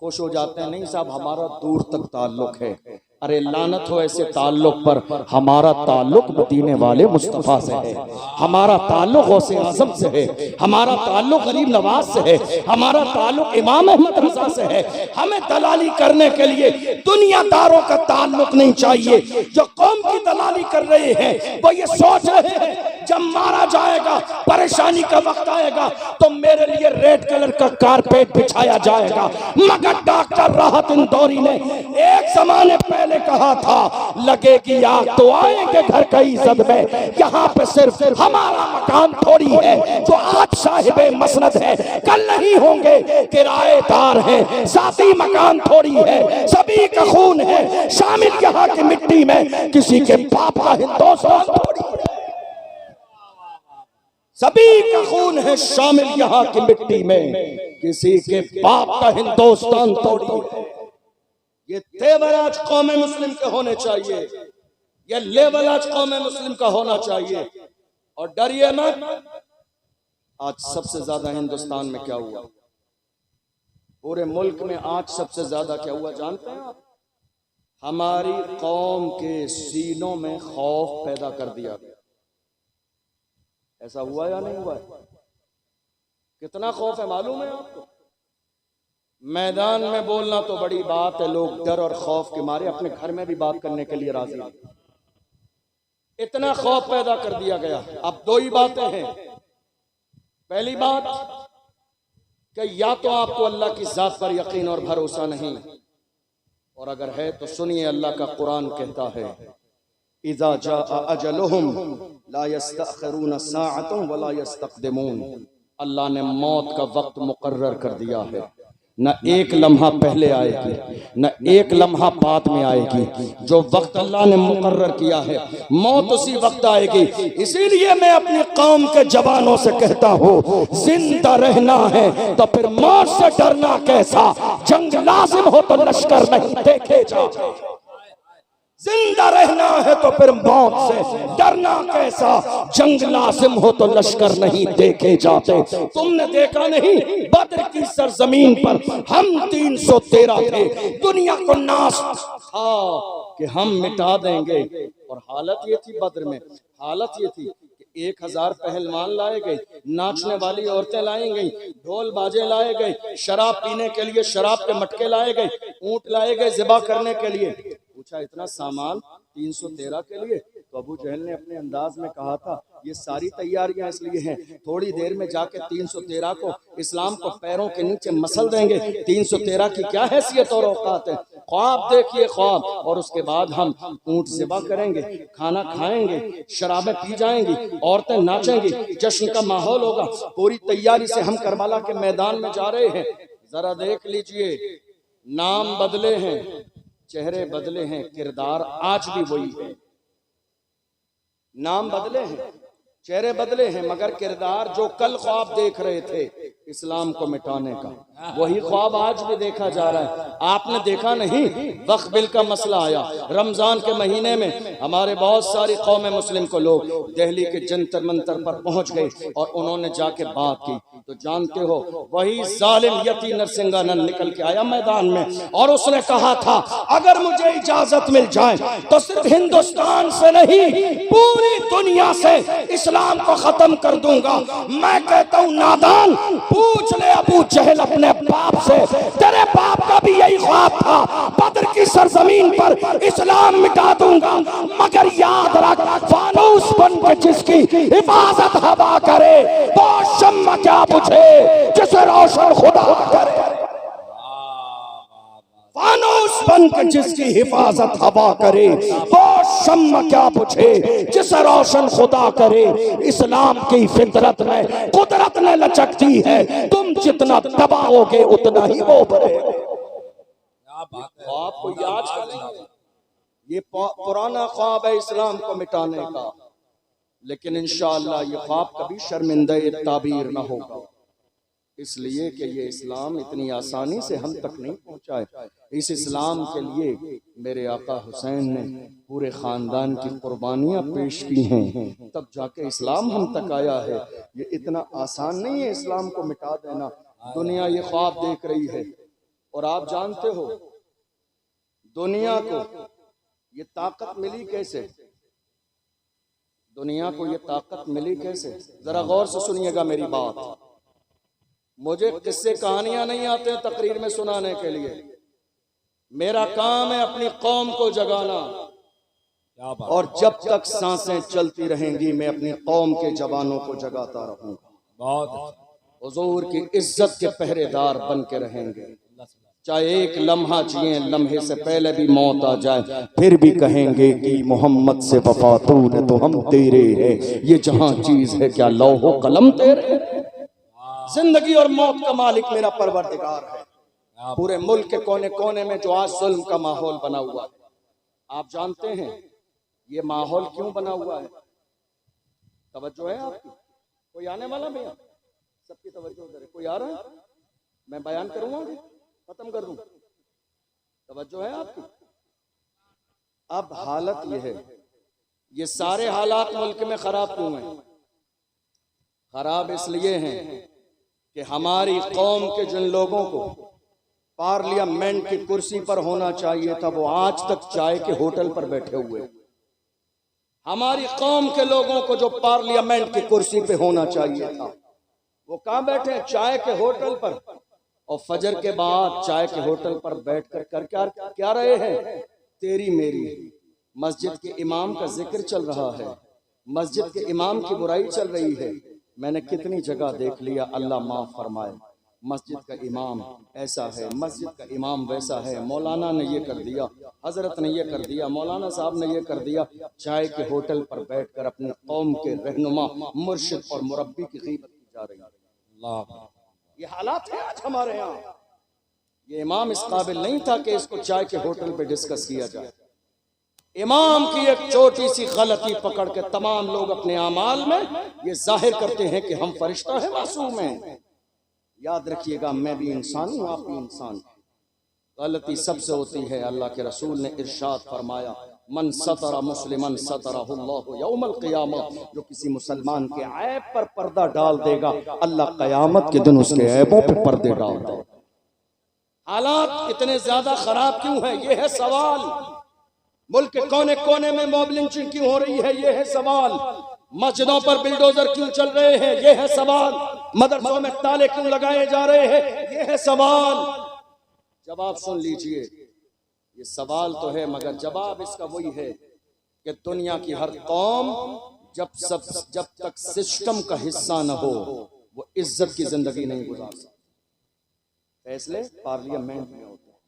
खुश हो जाते हैं। नहीं साहब, हमारा दूर तक ताल्लुक है। अरे लानत हो ऐसे ताल्लुक पर। हमारा ताल्लुक मदीने वाले मुस्तफा से है, हमारा ताल्लुक गौसे आज़म से है, हमारा ताल्लुक गरीब नवाज से है, हमारा ताल्लुक इमाम अहमद रज़ा से है। हमें दलाली करने के लिए दुनियादारों का ताल्लुक नहीं चाहिए। जो कौम की दलाली कर रहे हैं वो ये सोच रहे हैं जब मारा जाएगा, परेशानी का वक्त आएगा तो मेरे लिए रेड कलर का कारपेट बिछाया जाएगा। मगर डॉक्टर राहत इंदौरी ने एक जमाने पहले कहा था, लगेगी आग तो आएंगे घर का इज्जत में। यहाँ पे सिर्फ हमारा मकान थोड़ी है जो आज साहिबे मसनद है, कल नहीं होंगे किराएदार हैं। साथी मकान थोड़ी है, सभी का खून है शामिल यहाँ की मिट्टी में, किसी के बाप का हिंदुस्तान थोड़ी है। सभी का खून है शामिल यहाँ की मिट्टी में, किसी के बाप का हिंदुस्तान थोड़ी है। ये तेवर आज कौमे मुस्लिम के होने चाहिए, ये लेवल आज कौमे मुस्लिम का होना चाहिए। और डरिए मत। आज सबसे ज्यादा हिंदुस्तान में क्या हुआ? पूरे मुल्क में आज सबसे ज्यादा क्या हुआ जानते हैं आप? हमारी कौम के सीनों में खौफ पैदा कर दिया गया। ऐसा हुआ या नहीं हुआ? कितना खौफ है मालूम है आपको? मैदान में बोलना तो बड़ी बात है, लोग डर और खौफ के मारे अपने घर में भी बात करने के लिए राजी नहीं। इतना खौफ पैदा कर दिया गया। अब दो ही बातें हैं। पहली बात कि या तो आपको अल्लाह की जात पर यकीन और भरोसा नहीं, और अगर है तो सुनिए, अल्लाह का कुरान कहता है, इज़ा जाअ अजलुहुम ला यस्तअखिरून साअतन वला यस्तक़दिमून। अल्लाह ने मौत का वक्त मुकर्रर कर दिया है, न एक लम्हा पहले आएगी न एक लम्हा बाद में आएगी। जो वक्त अल्लाह ने मुकर्रर किया है मौत उसी वक्त आएगी। इसीलिए मैं अपनी कौम के जवानों से कहता हूँ, जिंदा रहना है तो फिर मौत से डरना कैसा? जंग लाजिम हो तो लश्कर नहीं देखे जाते। जिंदा रहना है तो फिर मौत से डरना कैसा? जंग लाजिम हो तो लश्कर नहीं देखे जाते। तुमने देखा नहीं, बद्र की सरजमीन पर हम 313 थे, दुनिया को नाश था कि हम मिटा देंगे। और हालत ये थी बद्र में, हालत ये थी कि 1000 पहलवान लाए गए, नाचने वाली औरतें लाई गई, ढोल बाजे लाए गए, शराब पीने के लिए शराब के मटके लाए गए, ऊंट लाए गए ज़िबा करने के लिए। पूछा इतना सामान 313 के लिए? तो अबू जहल ने अपने अंदाज में कहा था ये सारी तैयारियां इसलिए हैं, थोड़ी देर में जाके 313 को इस्लाम को पैरों के नीचे मसल देंगे। 313 की क्या हैसियत और औकात है। ख्वाब देखिए ख्वाब, और उसके बाद हम ऊंट ज़िबा करेंगे, खाना खाएंगे, शराबें पी जाएंगी, औरतें नाचेंगी, जश्न का माहौल होगा। पूरी तैयारी से हम करबला के मैदान में जा रहे हैं। जरा देख लीजिए, नाम बदले हैं, चेहरे बदले हैं, किरदार आज भी वही है। नाम बदले हैं, चेहरे बदले हैं, मगर किरदार जो कल ख्वाब देख रहे थे इस्लाम को मिटाने का, वही ख्वाब आज भी देखा जा रहा है। आपने देखा नहीं, वक्फ बिल का मसला आया, रमजान के महीने में हमारे बहुत सारी कौम मुस्लिम को लोग दिल्ली के जंतर मंतर पर पहुंच गए और उन्होंने जाके बात की। तो जानते हो वही जालिम यती नरसिंहानंद निकल के आया मैदान में और उसने कहा था अगर मुझे इजाजत मिल जाए तो सिर्फ हिंदुस्तान से नहीं पूरी दुनिया से इस्लाम को खत्म कर दूंगा। मैं कहता हूं नादान, पूछ ले अबू जहल अपने बाप से, तेरे बाप का भी यही ख्वाब था, बद्र की सरजमीन पर इस्लाम मिटा दूंगा। मगर याद रख, फानूस बन के जिसकी हिफाजत हवा करे वो शम्मा क्या बुझे जिसे रोशन खुदा करे। फानूस बन के जिसकी हिफाजत हवा करे वो शम्मा क्या बुझे जिसे रोशन खुदा करे। इस्लाम की फितरत में कुदरत ने लचक दी है, तुम जितना दबाओगे उतना ही वो बढ़ेगा। ख्वाब को याद करें, ये पुराना ख्वाब है इस्लाम को मिटाने का, लेकिन इंशाअल्लाह ये ख्वाब कभी शर्मिंदा ताबीर न होगा, इसलिए कि ये इस्लाम इतनी आसानी से हम तक नहीं पहुंचा है। इस इस्लाम के लिए मेरे आका हुसैन ने पूरे ख़ानदान की कुर्बानियाँ पेश की हैं, तब जाके इस्लाम हम तक आया है। ये इतना आसान नहीं है इस्लाम को मिटा देना। दुनिया ये ख्वाब देख रही है, और आप जानते हो दुनिया को ये ताकत मिली कैसे, दुनिया को ये ताकत मिली कैसे? जरा गौर से सुनिएगा मेरी बात। मुझे किस्से कहानियां नहीं आते हैं तकरीर में सुनाने के लिए, मेरा काम है अपनी कौम को जगाना, और जब तक सांसें चलती रहेंगी मैं अपनी कौम के जवानों को जगाता रहूंगा। हुजूर की इज्जत के पहरेदार बन के रहेंगे, चाहे एक लम्हा जिए, लम्हे से पहले भी मौत आ जाए फिर भी कहेंगे कि मोहम्मद से वफा तूने तो हम तेरे हैं, ये जहां चीज है क्या लौहो कलम तेरे। जिंदगी और मौत का मालिक मेरा परवरदिगार है। पूरे मुल्क के कोने कोने में जो आज जुल्म का माहौल बना हुआ है, आप जानते हैं ये माहौल क्यों बना हुआ है? तवज्जो है आपकी? कोई आने वाला भैया? सबकी तवज्जो उधर है। कोई आ रहा है? मैं बयान करूंगा, खत्म कर दूं। तवज्जो है आपकी? अब हालत ये है, ये सारे हालात मुल्क में खराब क्यों हैं? खराब इसलिए हैं कि हमारी कौम के जिन लोगों को पार्लियामेंट की कुर्सी पर होना चाहिए था वो आज तक चाय के होटल पर बैठे हुए। हमारी कौम के लोगों को जो पार्लियामेंट की कुर्सी पे होना चाहिए था वो कहाँ बैठे? चाय के होटल पर। और फजर के बाद चाय के होटल पर बैठकर कर क्या रहे हैं? तेरी मेरी। मस्जिद के इमाम का जिक्र चल रहा है, मस्जिद के इमाम की बुराई चल रही है। मैंने कितनी जगह देख लिया, अल्लाह माफ फरमाए, मस्जिद का इमाम ऐसा है, मस्जिद का इमाम वैसा है, मौलाना ने ये कर दिया, हजरत ने ये कर दिया, मौलाना साहब ने ये कर दिया। चाय के होटल पर बैठकर अपने कौम के रहनुमा, मुर्शिद और मुरब्बी की गीबत की जा रही है। ये हालात है आज हमारे यहाँ। ये इमाम इस काबिल नहीं था कि इसको चाय के होटल पे डिस्कस किया जाए। इमाम की एक छोटी सी गलती पकड़ के तमाम लोग अपने आमाल में ये जाहिर करते हैं कि हम फरिश्ता है, मासूम हैं। याद रखिएगा, मैं भी इंसान हूँ, आप भी इंसान। गलती सबसे होती है। अल्लाह के रसूल ने इरशाद फरमाया, मन सतरा मुस्लिमन सतरहुल्लाहु यौमल क़ियामा, जो किसी मुसलमान के ऐब पर पर्दा डाल देगा अल्लाह क़यामत के दिन उसके ऐबों पे पर्दे डाल देगा। हालात इतने ज्यादा खराब क्यों है, ये है सवाल। मुल्क के कोने कोने में मॉब लिंचिंग क्यों हो रही है, ये है सवाल। मस्जिदों पर बिल्डोजर क्यों चल रहे हैं, ये है सवाल। मदरसों में ताले क्यों लगाए जा रहे हैं, ये है सवाल। जवाब सुन लीजिए, ये सवाल तो है मगर जवाब इसका वही है कि दुनिया की हर कौम जब तक सिस्टम का हिस्सा न हो वो इज्जत की जिंदगी नहीं गुजार सकती। फैसले पार्लियामेंट में होते हैं,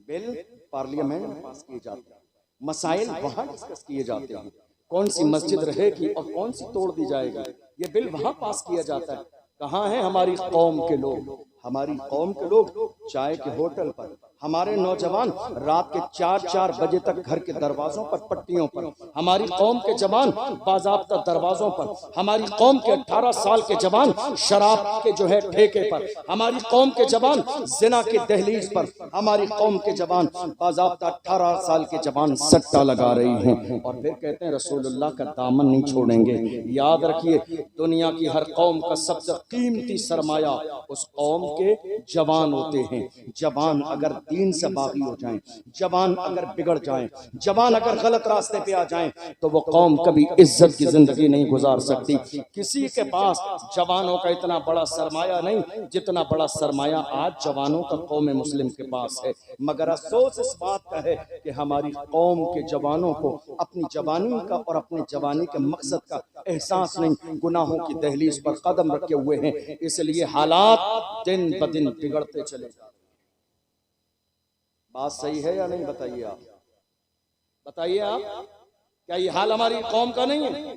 बिल पार्लियामेंट में पास किए जाते हैं, मसाइल वहां डिस्कस किए जाते हैं, कौन सी मस्जिद रहेगी और कौन सी तोड़ दी जाएगी, ये बिल वहां पास किया जाता है। कहाँ है हमारी कौम के लोग? हमारी कौम के लोग चाय के होटल पर, हमारे नौजवान रात के 4-4 बजे तक घर के दरवाजों पर पट्टियों पर, हमारी कौम के जवान बाज़ाब्ता दरवाजों पर, हमारी कौम के 18 साल के जवान शराब के जो है ठेके पर, हमारी कौम के जवान जिना की दहलीज पर, हमारी कौम के जवान बाज़ाब्ता 18 साल के जवान सट्टा लगा रही हैं और फिर कहते हैं रसूलुल्लाह का दामन नहीं छोड़ेंगे। याद रखिए, दुनिया की हर कौम का सबसे कीमती सरमाया उस कौम के जवान होते हैं। जवान अगर दीन से बागी हो जाएं, जवान अगर बिगड़ जाएं, जवान अगर गलत रास्ते पे आ जाएं तो वो कौम कभी इज्जत की जिंदगी नहीं गुजार सकती। किसी के पास जवानों का इतना बड़ा सरमाया नहीं जितना बड़ा सरमाया आज जवानों का कौम मुस्लिम के पास है। मगर अफसोस इस बात का है कि हमारी कौम के जवानों को अपनी जवानी का और अपने जवानी के मकसद का एहसास नहीं, गुनाहों की दहलीज पर कदम रखे हुए हैं, इसलिए हालात दिन ब दिन बिगड़ते चले जा रहे। बात सही है या नहीं? बताइए आप, बताइए आप, क्या ये हाल हमारी कौम का नहीं है?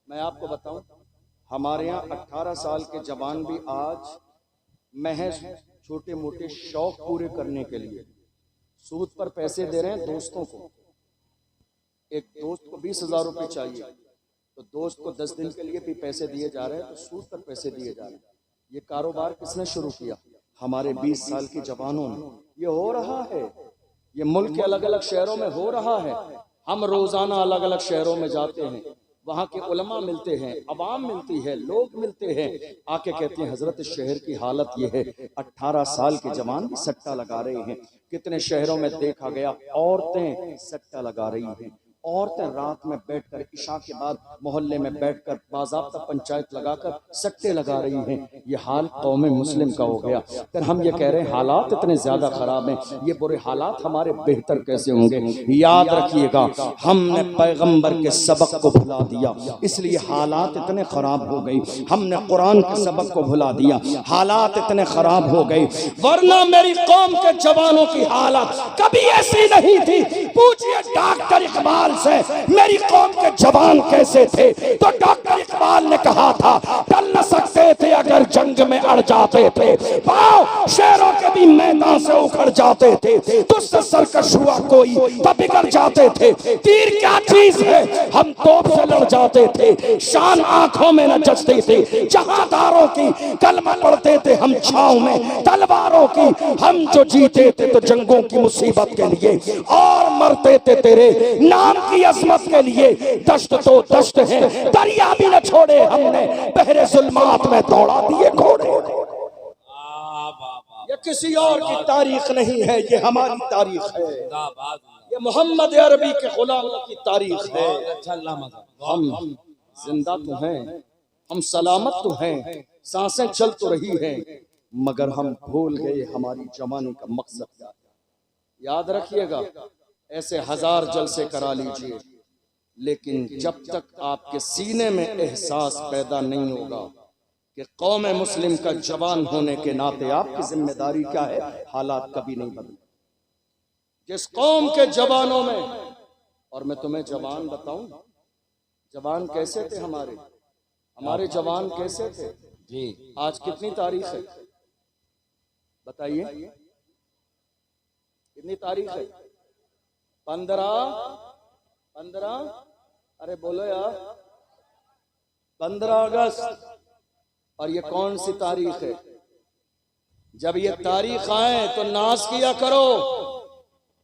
मैं आपको बताऊं, हमारे यहाँ 18 साल के जवान भी आज महज छोटे मोटे शौक पूरे करने के लिए सूद पर पैसे दे रहे हैं दोस्तों को। एक दोस्त को 20,000 रुपये चाहिए तो दोस्त को 10 दिन के लिए भी पैसे दिए जा रहे हैं, तो सूद पर पैसे दिए जा रहे हैं। ये कारोबार किसने शुरू किया? हमारे 20 साल के जवानों ने। ये हो रहा है, ये मुल्क के अलग अलग शहरों में हो रहा है। हम रोजाना अलग अलग शहरों में जाते हैं, वहाँ के उलमा मिलते हैं, अवाम मिलती है, लोग मिलते हैं, आके कहते हैं हजरत शहर की हालत ये है, 18 साल के जवान भी सट्टा लगा रहे हैं। कितने शहरों में देखा गया औरतें सट्टा लगा रही हैं, औरतें रात में बैठकर इशा के बाद मोहल्ले में बैठकर बाज़ाब्ता पंचायत लगाकर सट्टे लगा रही हैं। ये हाल कौम मुस्लिम का हो गया। फिर हम ये कह रहे हैं हालात इतने ज्यादा खराब हैं, ये बुरे हालात हमारे बेहतर कैसे होंगे? याद रखिएगा, हमने पैगंबर के सबक को भुला दिया, इसलिए हालात इतने खराब हो गई। हमने कुरान के सबक को भुला दिया, हालात इतने खराब हो गए। वरना मेरी कौम के जवानों की हालत कभी ऐसी नहीं थी। पूछिए डॉक्टर इकबाल से मेरी कौम के जवान कैसे थे, तो डॉक्टर इकबाल ने कहा था टल न सकते थे अगर जंग में अड़ जाते थे, पाँव शेरों के भी मैदान से उखड़ जाते थे, तुझसे सरकश हुआ कोई तो बिगड़ जाते थे। तीर क्या चीज है, हम तोप से लड़ जाते थे, शान आंखों में न जचती थी। जहादारों की कलमा पढ़ते थे हम छांव में, तलवारों की हम जो जीते थे तो जंगों की मुसीबत के लिए और मरते थे तेरे नाम की अजमत के लिए। दश्त तो दश्त है, दरिया भी न छोड़े हमने, बहरे जुल्मात में दौड़ा दिए घोड़े। ये किसी और की तारीख नहीं है, ये हमारी तारीख है, ये मोहम्मद अरबी के गुलामों की तारीख है। हम जिंदा तो हैं, हम सलामत तो हैं, सांसें चल तो रही हैं, मगर हम भूल गए हमारी जवानी का मकसद क्या है। याद रखिएगा, ऐसे 1000 जलसे करा लीजिए, लेकिन जब तक आपके सीने में एहसास पैदा नहीं होगा कि कौम मुस्लिम का जवान होने के नाते आपकी जिम्मेदारी क्या है, हालात कभी नहीं बदले। जिस कौम के जवानों में, और मैं तुम्हें जवान बताऊं, जवान कैसे थे हमारे जवान कैसे थे जी। आज कितनी तारीख है बताइए, कितनी तारीख है? 15 अरे बोलो यार, 15 अगस्त। और ये कौन सी तारीख है? जब ये तारीख आए तो नाज किया करो।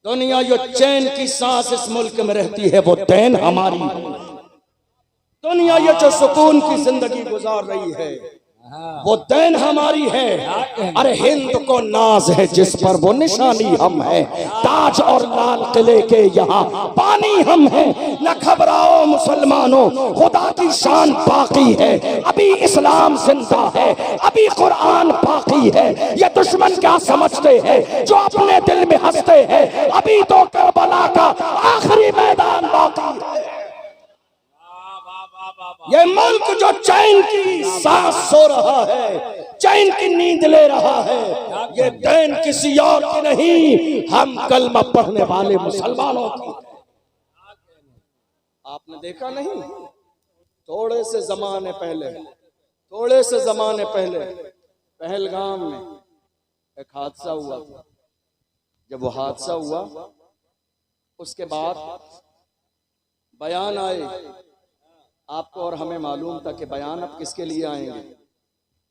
दुनिया जो चैन की सांस इस मुल्क में रहती है वो देन हमारी। दुनिया ये जो सुकून की जिंदगी गुजार रही है वो दैन हमारी है। अरे हिंद को नाज है जिस पर वो निशानी हम है, ताज और लाल किले के यहाँ पानी हम है। न घबराओ मुसलमानों, खुदा की शान बाकी है, अभी इस्लाम जिंदा है, अभी कुरान बाकी है। ये दुश्मन क्या समझते हैं जो अपने दिल में हंसते हैं, अभी तो करबला का आखिरी मैदान बाकी है। ये मुल्क जो चैन की सांस सो रहा है, चैन की नींद ले रहा है, ये दैन किसी और की नहीं, हम कलमा पढ़ने वाले मुसलमानों की। आपने देखा नहीं, थोड़े से जमाने पहले पहलगाम में एक हादसा हुआ था। जब वो हादसा हुआ उसके बाद बयान आए, आपको और हमें मालूम था कि बयान अब किसके लिए आएंगे।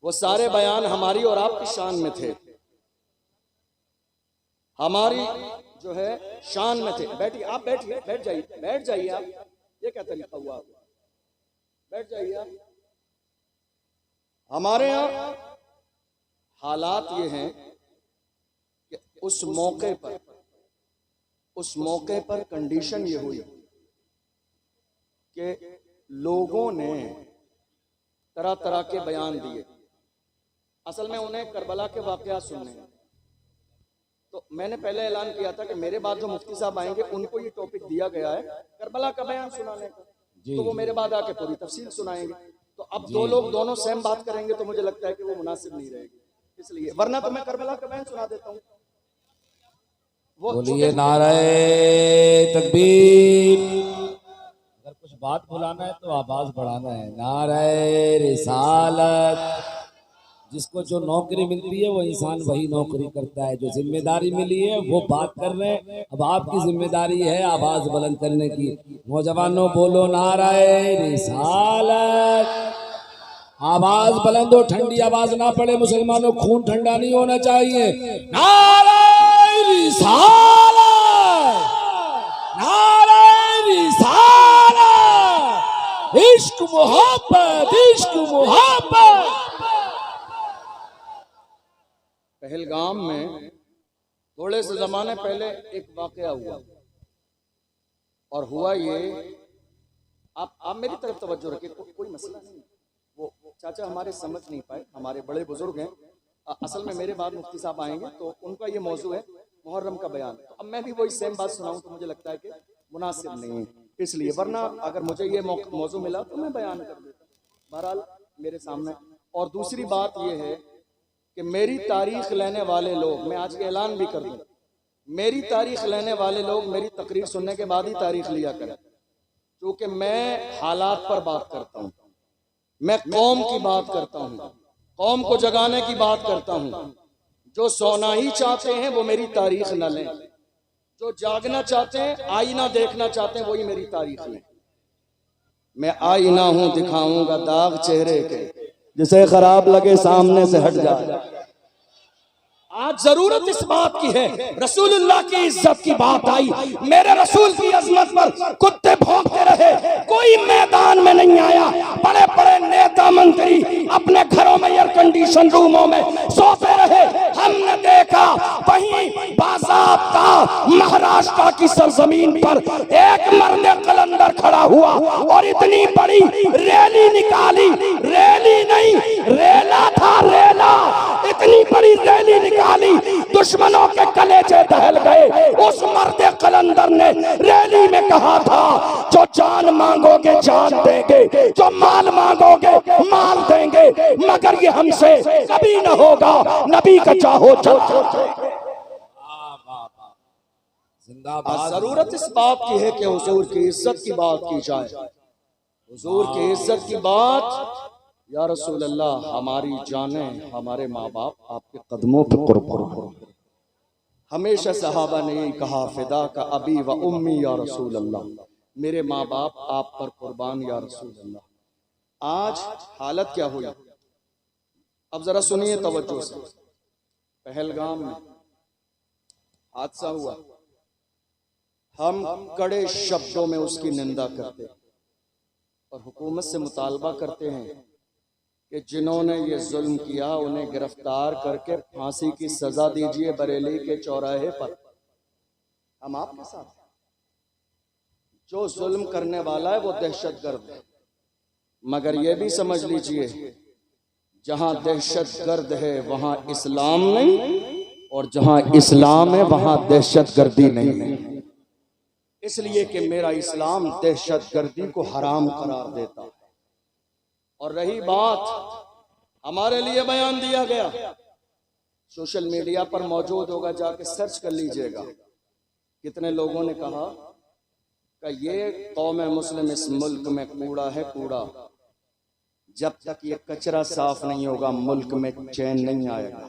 वो सारे बयान हमारी और आपकी शान में थे, हमारी जो है शान में थे। बैठिए, आप बैठिए, बैठ जाइए आप, ये क्या तरीका हुआ, बैठ जाइए आप। हमारे यहाँ हालात ये हैं कि उस मौके पर कंडीशन ये हुई कि लोगों ने तरह तरह के बयान दिए। असल में उन्हें करबला के वाकयात सुनने हैं। तो मैंने पहले ऐलान किया था कि मेरे बाद जो मुफ्ती साहब आएंगे उनको ये टॉपिक दिया गया है करबला का बयान सुनाने का, तो वो मेरे बाद आके पूरी तफसील सुनाएंगे। तो अब दो लोग दोनों सेम बात करेंगे तो मुझे लगता है कि वो मुनासिब नहीं रहेगी, इसलिए। वरना तो मैं करबला का बयान सुना देता हूँ। बोलिए नारे तकबीर। अगर कुछ बात बुलाना है तो आवाज बढ़ाना है। नारे रिसालत। जिसको जो नौकरी मिलती है वो इंसान वही नौकरी करता है। जो जिम्मेदारी मिली है वो बात कर रहे हैं। अब आपकी जिम्मेदारी है आवाज बुलंद करने की। नौजवानों बोलो नारे रिसालत। आवाज बुलंद हो, ठंडी आवाज ना पड़े। मुसलमानों खून ठंडा नहीं होना चाहिए। नारे रिसालत, नारे रिसालत। इश्क मोहब्बत, इश्क मोहब्बत। पहलगाम में थोड़े से जमाने पहले एक वाकया हुआ, और हुआ ये, आप मेरी तरफ तवज्जो रखिए, कोई मसला नहीं। वो चाचा हमारे समझ नहीं पाए, हमारे बड़े बुजुर्ग हैं। असल में मेरे बाद मुफ्ती साहब आएंगे तो उनका ये मौजू है मुहर्रम का बयान। तो अब मैं भी वही सेम बात सुनाऊं तो मुझे लगता है कि मुनासिब नहीं है, इसलिए। वरना अगर मुझे ये मौजू मिला तो मैं बयान कर देता। बहरहाल मेरे सामने। और दूसरी बात ये है कि मेरी तारीख लेने वाले लोग, मैं आज के ऐलान भी कर दूं, मेरी तारीख लेने वाले लोग मेरी तकरीर सुनने के बाद ही तारीख लिया करें, क्योंकि मैं हालात पर बात करता हूँ, मैं कौम की बात करता हूँ, कौम को जगाने की बात करता हूँ। जो सोना ही चाहते हैं वो मेरी तारीख न लें, जो जागना चाहते हैं, आईना देखना चाहते हैं, वही मेरी तारीख लें। मैं आईना हूं, दिखाऊंगा दाग चेहरे के, जिसे खराब लगे सामने से हट जाए। आज जरूरत इस बात की है, रसूलुल्लाह की इज्जत की बात आई, मेरे रसूल की अजमत पर कुत्ते भौंकते रहे, कोई मैदान में नहीं आया। बड़े बड़े नेता मंत्री अपने घरों में एयर कंडीशन रूमों में सोते रहे। हमने देखा वहीं बाज़ाब्ता महाराष्ट्र की सरजमीन पर एक मर्द कलंदर खड़ा हुआ और इतनी बड़ी रैली निकाली, रैली नहीं रेला था, रेला, इतनी बड़ी रैली निकाली, दुश्मनों के कलेजे दहल गए। उस मर्द कलंदर ने रैली में कहा था, जो जान मांगोगे जान देंगे, जो माल मांगोगे माल देंगे, मगर ये हमसे कभी न होगा, नबी का चाहो जिंदाबाद। जरूरत इस बात की है कि हुजूर की इज्जत की बात की जाए, हुजूर की इज्जत की बात। या रसूल अल्लाह, हमारी जानें, हमारे माँ बाप आपके कदमों पे कुर्बान। हमेशा सहाबा ने यही कहा, फिदा का अबी व उम्मी या रसूल अल्लाह, मेरे माँ बाप आप पर कुर्बान या रसूल अल्लाह। आज हालत क्या हुई, अब जरा सुनिए तवज्जो से। पहलगाम में हादसा हुआ, हम कड़े शब्दों में उसकी निंदा करते और हुकूमत से मुतालबा करते हैं कि जिन्होंने ये जुल्म किया उन्हें गिरफ्तार करके फांसी की सजा दीजिए बरेली के चौराहे पर। हम आपके साथ हैं। जो जुल्म करने वाला है वो दहशतगर्द है, मगर ये भी समझ लीजिए जहां दहशतगर्द है वहां इस्लाम नहीं, और जहां इस्लाम है वहां दहशतगर्दी नहीं है। इसलिए कि मेरा इस्लाम दहशतगर्दी को हराम करार देता है। और रही बात हमारे लिए बयान दिया गया, सोशल मीडिया पर मौजूद होगा, जाके सर्च कर लीजिएगा। कितने लोगों ने कहा कि ये कौम मुस्लिम इस मुल्क में कूड़ा है, कूड़ा। जब तक ये कचरा साफ नहीं होगा मुल्क में चैन नहीं आएगा।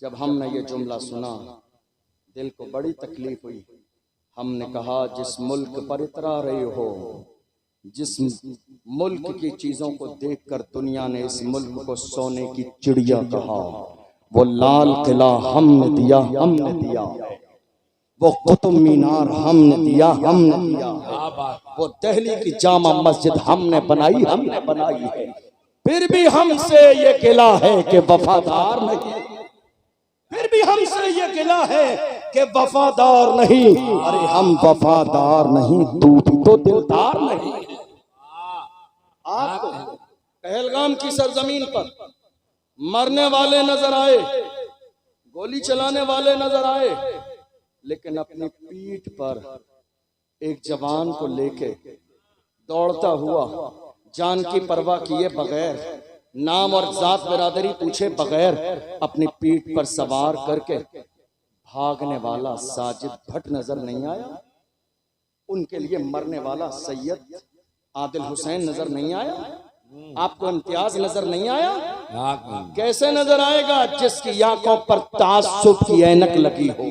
जब हमने ये जुमला सुना दिल को बड़ी तकलीफ हुई। हमने कहा जिस मुल्क पर इतरा रहे हो, जिस मुल्क की चीजों को देखकर दुनिया ने इस मुल्क को सोने की चिड़िया कहा, वो लाल किला हमने दिया, हमने दिया। वो कुतुब मीनार हमने दिया, हमने दिया। वो दिल्ली की जामा मस्जिद हमने बनाई, हमने बनाई है। फिर भी हमसे ये गिला है कि वफादार नहीं, फिर भी हमसे ये गिला है कि वफादार नहीं। अरे हम वफादार नहीं, तू भी तो दिलदार नहीं। आपको पहलगाम की सरजमीन पर मरने वाले नजर आए, गोली चलाने वाले नजर आए, लेकिन अपनी पीठ पर एक जवान को लेके दौड़ता हुआ, जान की परवाह किए बगैर, नाम और जात बिरादरी पूछे बगैर, अपनी पीठ पर सवार करके भागने वाला साजिद भट्ट नजर नहीं आया? उनके लिए मरने वाला सैयद आदिल हुसैन नजर नहीं आया? आपको इम्तियाज नजर नहीं आया? कैसे नजर आएगा जिसकी आंखों पर तासुब की ऐनक लगी हो?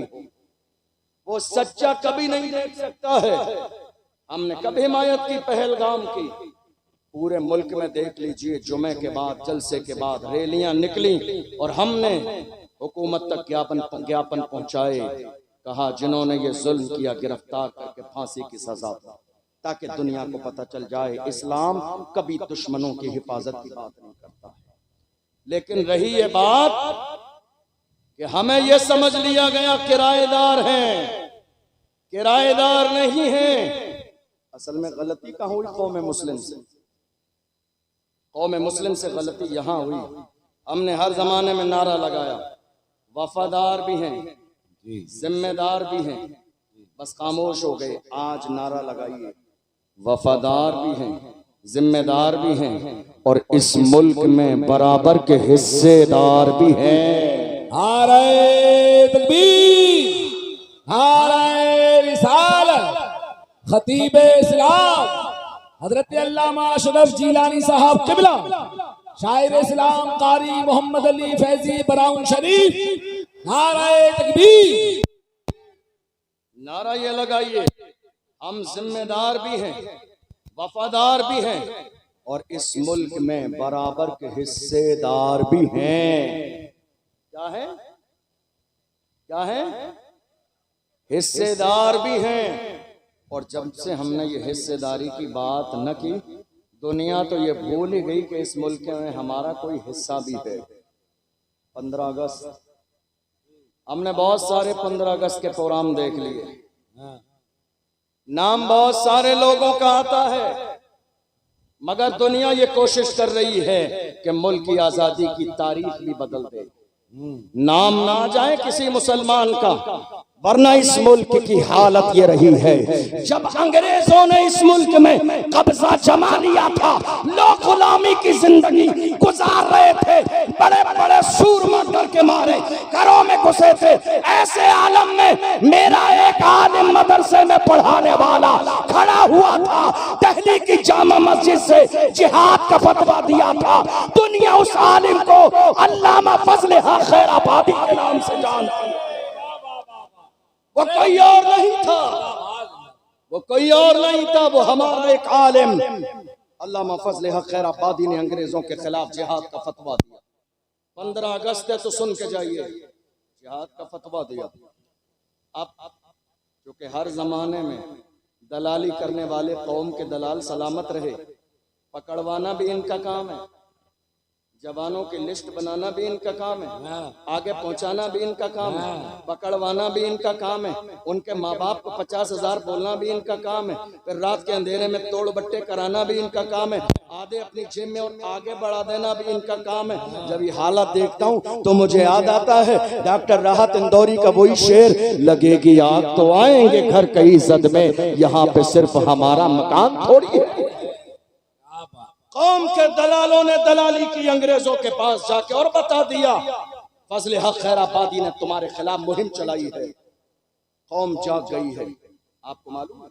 वो सच्चा कभी नहीं देख सकता है। हमने कभी हिमायत की पहलगाम की, पूरे मुल्क में देख लीजिए, जुमे के बाद जलसे के बाद रैलियां निकली और हमने हुकूमत तक ज्ञापन पहुंचाए। कहा जिन्होंने ये जुल्म किया गिरफ्तार करके फांसी की सजा, ताकि दुनिया को पता चल जाए इस्लाम कभी दुश्मनों की हिफाजत की बात नहीं करता है। लेकिन रही ये बात कि हमें यह समझ लिया गया किराएदार हैं, किराएदार नहीं हैं। असल में गलती कहाँ हुई? कौम मुस्लिम से, कौम मुस्लिम से गलती यहाँ हुई। हमने हर जमाने में नारा लगाया, वफादार भी हैं, जिम्मेदार भी हैं, बस खामोश हो गए। आज नारा लगाइए, वफादार भी हैं, जिम्मेदार भी हैं, और इस मुल्क में बराबर के हिस्सेदार भी हैं। नारे तकबीर, नारे रिसालत। खतीब इस्लाम हजरत अल्लामा अशरफ जिलानी साहब किबला, शायर इस्लाम कारी मोहम्मद अली फैजी बराउन शरीफ, नारे तकबीर। नारा ये लगाइए, हम जिम्मेदार भी हैं, वफादार भी हैं, और इस मुल्क में बराबर के हिस्सेदार भी हैं। क्या है? क्या है? हिस्सेदार भी हैं। और जब से हमने ये हिस्सेदारी की बात न की, दुनिया तो ये भूल ही गई कि इस मुल्क में हमारा कोई हिस्सा भी है। 15 अगस्त, हमने बहुत सारे 15 अगस्त के प्रोग्राम देख लिए, नाम बहुत सारे लोगों का आता है, मगर दुनिया ये कोशिश कर रही है कि मुल्क की आजादी की तारीख भी बदल दे। नाम ना आ जाए किसी मुसलमान का, वरना इस मुल्क की हालत ये रही है। जब अंग्रेजों ने इस मुल्क में कब्जा जमा लिया था, लोग गुलामी की जिंदगी गुजार रहे थे, बड़े बड़े सूरमा डर के मारे घरों में घुसे थे। ऐसे आलम में मेरा एक आलिम मदरसे में पढ़ाने वाला खड़ा हुआ था, दिल्ली की जामा मस्जिद से जिहाद का फतवा दिया था। दुनिया उस आलिम को अल्लामा फजल हक खैराबादी के नाम से जानती है। वो कोई और नहीं था, वो कोई और नहीं था, वो हमारा एक आलिम अल्लामा फजल हक खैराबादी ने अंग्रेजों के खिलाफ जिहाद का फतवा दिया। 15 अगस्त है तो सुन के जाइए, जिहाद का फतवा दिया। अब क्योंकि हर जमाने में दलाली करने वाले कौम के दलाल सलामत रहे, पकड़वाना भी इनका काम है। जवानों की लिस्ट बनाना भी इनका काम है, हाँ। आगे पहुंचाना भी इनका काम है, हाँ। पकड़वाना भी इनका काम है, उनके माँ बाप को 50,000 बोलना भी इनका काम है, फिर रात के अंधेरे में तोड़ बट्टे कराना भी इनका काम है, आधे अपनी जेब में और आगे बढ़ा देना भी इनका काम है। जब ये हालत देखता हूँ तो मुझे याद आता है डॉक्टर राहत इंदौरी का वही शेर, लगेगी आग तो आएंगे घर कई जद में, यहाँ पे सिर्फ हमारा मकान थोड़ी है। कौम के दलालों ने दलाली की अंग्रेजों के पास जाके और बता दिया, फजल हक खैराबादी ने तुम्हारे खिलाफ मुहिम चलाई है, कौम जाग गई है। आपको मालूम है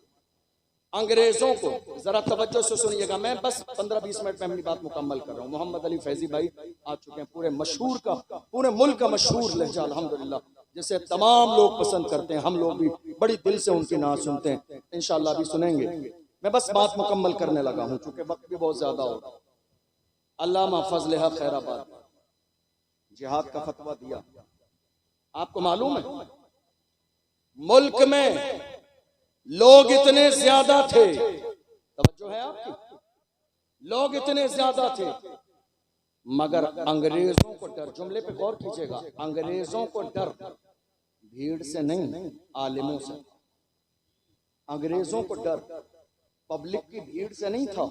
अंग्रेजों को, जरा तवज्जो से सुनिएगा, मैं बस 15-20 मिनट में अपनी बात मुकम्मल कर रहा हूँ। मोहम्मद अली फैजी भाई आ चुके हैं, पूरे मशहूर का, पूरे मुल्क का मशहूर लहजा अल्हम्दुलिल्लाह, जिसे तमाम लोग पसंद करते हैं, हम लोग भी बड़ी दिल से उनकी नात सुनते हैं, इंशाअल्लाह भी सुनेंगे। मैं बस बात मुकम्मल करने लगा हूं चूंकि वक्त भी बहुत ज्यादा हो। अल्लामा फजल हक खैराबादी जिहाद का फतवा दिया। आपको मालूम है मुल्क में लोग इतने ज्यादा थे, तवज्जो है आपकी, लोग इतने ज्यादा थे मगर अंग्रेजों को डर, जुमले पे गौर कीजिएगा, अंग्रेजों को डर भीड़ से नहीं आलिमों से। अंग्रेजों को डर पब्लिक की भीड़ से नहीं था,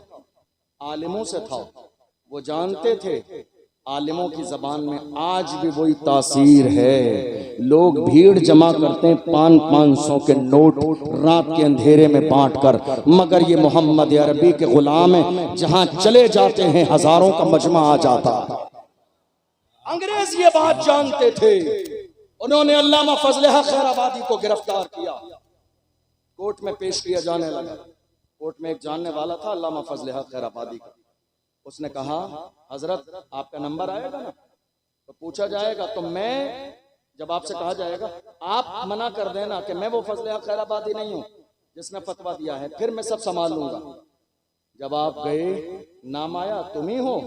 आलिमों से था। वो जानते थे आलिमों की जबान में आज भी वही तासीर है। लोग भीड़ जमा करते हैं 500-500 के नोट रात के अंधेरे में बांटकर, मगर ये मोहम्मद अरबी के गुलाम हैं, जहां चले जाते हैं हजारों का मजमा आ जाता। अंग्रेज ये बात जानते थे, उन्होंने अल्लामा फजल हक खैराबादी को गिरफ्तार किया, कोर्ट में पेश किया जाने लगा। कोर्ट में एक जानने वाला था अल्लामा फजल हक खैराबादी का, उसने कहा हजरत आपका नंबर आएगा ना, तो पूछा जाएगा, तो मैं जब आपसे कहा जाएगा आप मना कर देना कि मैं वो फजल हक खैराबादी नहीं हूँ जिसने फतवा दिया है, फिर मैं सब संभाल लूंगा। जब आप गए नाम आया तुम ही हो,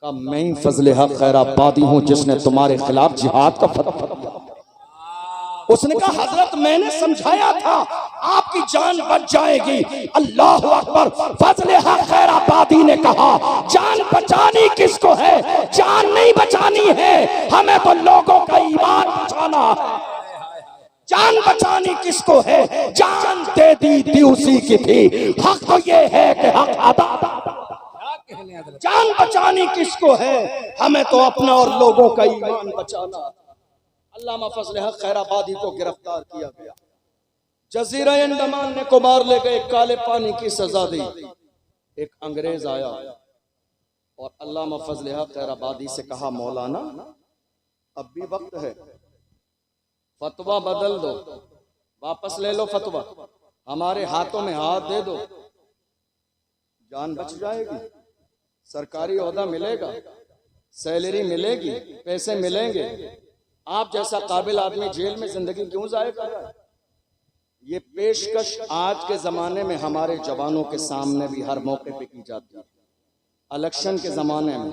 कहा मैं ही फजल हक खैराबादी हूँ जिसने तुम्हारे खिलाफ जिहाद का फतवा दिया। उसने कहा हजरत मैंने समझाया था आपकी जान बच जाएगी। अल्लाह अकबर। फजल हक खैराबादी ने कहा जान बचानी किसको है, जान नहीं बचानी है, हमें तो लोगों का ईमान बचाना है। जान बचानी किसको है, जान दे दी उसी की थी, हक तो ये है कि हक अदा। जान बचानी किसको है, हमें तो अपना और लोगों का ईमान बचाना। अल्लामा फजल हक खैराबादी को गिरफ्तार किया गया, जजीरा अंडमान ने को मार ले गए, काले पानी की सजा दी। एक अंग्रेज आया और अल्लामा फजल हक खैराबादी से कहा मौलाना अब भी वक्त है, फतवा बदल दो, वापस ले लो फतवा, हमारे हाथों में हाथ दे दो, जान बच जाएगी, सरकारी ओहदा मिलेगा, सैलरी मिलेगी, पैसे मिलेंगे, आप जैसा काबिल आदमी जेल में जिंदगी क्यों जाए कर रहा है। ये पेशकश आज के जमाने में हमारे जवानों के सामने भी हर मौके पे की जाती है, इलेक्शन के जमाने में,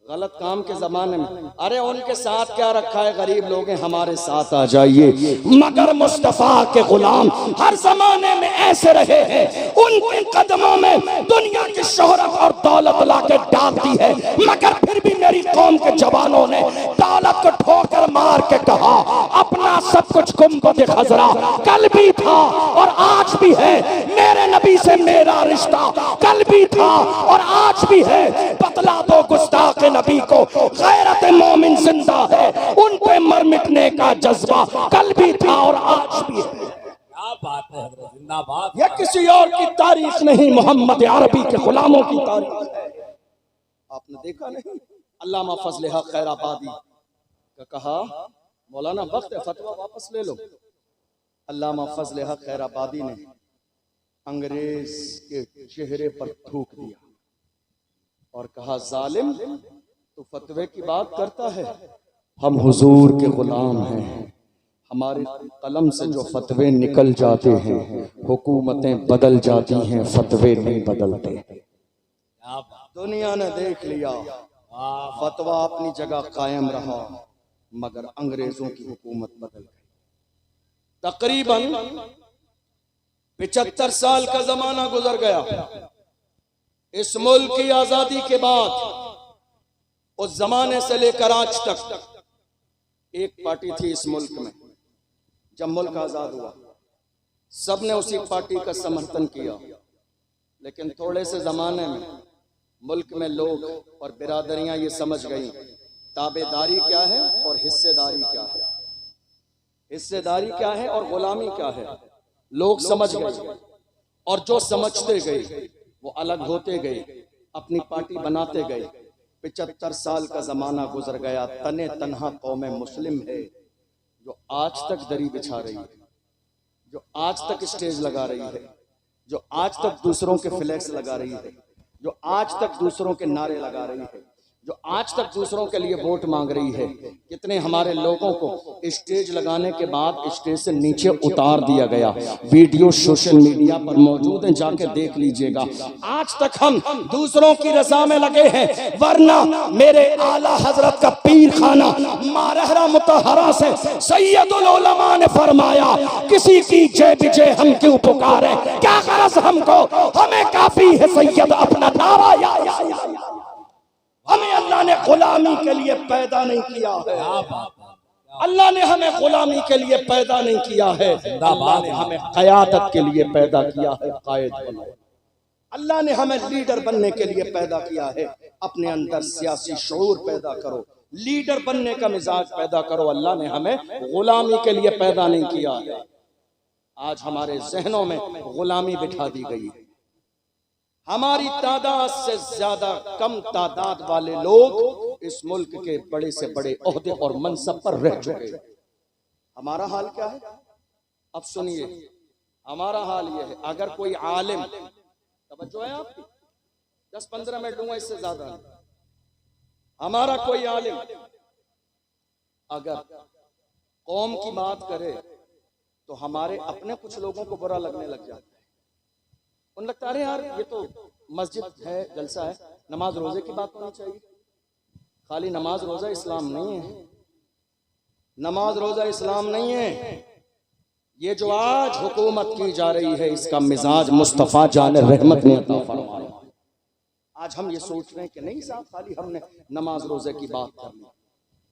गलत काम के जमाने में। अरे उनके साथ क्या रखा है, गरीब लोग हैं, हमारे साथ आ जाइए। मगर मुस्तफा के गुलाम हर जमाने में ऐसे रहे हैं, उनके कदमों में दुनिया की शोहरत और दौलत लाके डाल दी है, मगर फिर भी मेरी कौम के जवानों ने दौलत को ठोकर मार के कहा अपना सब कुछ गुंबद खजरा कल भी था और आज भी है, मेरे नबी से मेरा रिश्ता कल भी था और आज भी है, बतला दो गुस्ताख नबी को गैरत मोमिन जिंदा है, उन पे मर मिटने का जज्बा कल भी था और आज भी है। क्या बात है, जिंदाबाद। यह किसी और की तारीख नहीं, मोहम्मद अरबी के गुलामों की तारीख है। आपने देखा नहीं, अल्लामा फजल हक खैराबादी का कहा मौलाना वक्त है, फतवा वापस ले लो। अल्लामा फजल हक खैराबादी ने अंग्रेज के चेहरे पर थूक दिया और कहा जालिम तो फतवे की बात करता है, हम हुजूर के गुलाम हैं, हमारे कलम से जो फतवे निकल जाते हैं हुकूमतें बदल जाती हैं, फतवे नहीं बदलते। दुनिया ने देख लिया, फतवा अपनी जगह कायम रहा, मगर अंग्रेजों की हुकूमत बदल गई। तकरीबन 75 साल का जमाना गुजर गया। इस मुल्क की आजादी के बाद उस जमाने से लेकर आज तक एक पार्टी थी इस मुल्क में। जब मुल्क आजाद हुआ सबने उसी पार्टी का समर्थन किया, लेकिन थोड़े से जमाने में मुल्क में लोग और बिरादरियां ये समझ गई ताबेदारी क्या है और हिस्सेदारी क्या है, हिस्सेदारी क्या है और गुलामी क्या है। लोग समझ गए और जो समझते गए वो अलग होते गए, अपनी पार्टी बनाते गए। 75 साल का जमाना गुजर गया, तने तन्हा कौमे मुस्लिम है जो आज तक दरी बिछा रही है, जो आज तक स्टेज लगा रही है, जो आज तक दूसरों के फ्लैक्स लगा रही है, जो आज तक दूसरों के नारे लगा रही है, जो आज तक दूसरों के लिए वोट मांग रही है। कितने हमारे लोगों को स्टेज लगाने के बाद स्टेज से नीचे उतार दिया गया। वीडियो सोशल मीडिया पर मौजूद है, जाके देख लीजिएगा। आज तक हम दूसरों की रजा में लगे हैं, वरना मेरे आला हजरत का पीर खाना मारहरा मुतहरा से सैयदुल उलमा ने फरमाया, किसी की जय विजय हम क्यों पुकारे, क्या गरज हमको, हमें काफी है सैयद अपना नारा या। हमें अल्लाह ने गुलामी के लिए पैदा नहीं किया है, अल्लाह ने हमें गुलामी के लिए पैदा नहीं किया है, अल्लाह ने हमें क़यादत के लिए पैदा किया है। कायद बनो, अल्लाह ने हमें लीडर बनने के लिए पैदा किया है। अपने अंदर सियासी शऊर पैदा करो, लीडर बनने का मिजाज पैदा करो। अल्लाह ने हमें गुलामी के लिए पैदा नहीं किया है। आज हमारे जहनों में गुलामी बिठा दी गई है। हमारी तादाद से ज्यादा कम तादाद वाले लोग इस मुल्क के बड़े से बड़े ओहदे और मनसब पर रह चुके हैं। हमारा हाल क्या है? अब सुनिए, हमारा हाल यह है, अगर कोई आलिम, तवज्जो है आपकी, 10-15 मिनट दूंगा, इससे ज्यादा नहीं। हमारा कोई आलिम अगर कौम की बात करे तो हमारे अपने कुछ लोगों को बुरा लगने लग जाता है। उन लगता है यार ये तो मस्जिद है, जलसा है, नमाज रोजे की बात होनी चाहिए। खाली नमाज रोजा इस्लाम नहीं है, नमाज रोजा इस्लाम नहीं है। ये जो आज हुकूमत की जा रही है इसका मिजाज मुस्तफा जान रहमत ने अता फरमाया। आज हम ये सोच रहे हैं कि नहीं साहब खाली हमने नमाज रोजे की बात करनी।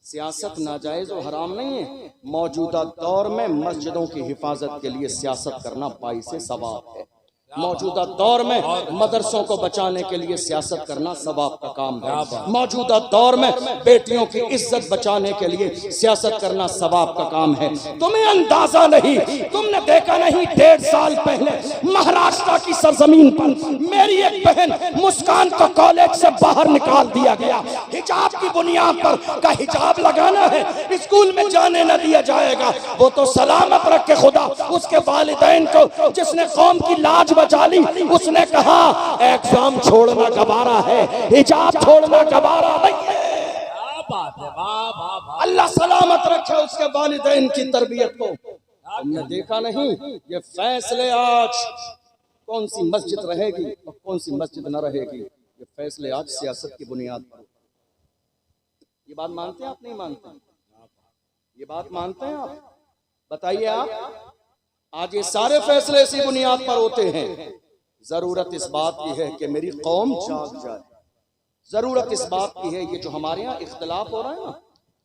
सियासत नाजायज और हराम नहीं है। मौजूदा दौर में मस्जिदों की हिफाजत के लिए सियासत करना बाइसे सवाब है। मौजूदा दौर में मदरसों को बचाने के लिए सियासत करना सवाब का काम है। मौजूदा दौर में बेटियों की इज्जत बचाने के लिए सियासत करना सवाब का काम है। तुम्हें अंदाजा नहीं, तुमने देखा नहीं 1.5 साल पहले महाराष्ट्र की सरजमीन पर मेरी एक बहन मुस्कान को कॉलेज से बाहर निकाल दिया गया। हिजाब की बुनियाद पर का हिजाब लगाना है, स्कूल में जाने न दिया जाएगा। वो तो सलामत रखे खुदा उसके वालिदैन को, जिसने कौम की लाज बचा ली। उसने कहा एग्जाम छोड़ना गवारा है, हिजाब छोड़ना गवारा नहीं है। अल्लाह सलामत रखे उसके वालिदैन की तरबियत को। हमने देखा नहीं ये फैसले आज कौन सी मस्जिद रहेगी और कौन सी मस्जिद न रहेगी, ये फैसले आज सियासत की बुनियाद पर। ये बात मानते हैं आप? नहीं मानते? ये बात मानते हैं आप? बताइए आप। आज ये सारे फैसले इसी बुनियाद पर होते हैं। जरूरत इस बात की है कि मेरी कौम जाग जाए। जरूरत इस बात की है, ये जो हमारे यहाँ इख्तिलाफ हो रहा है ना,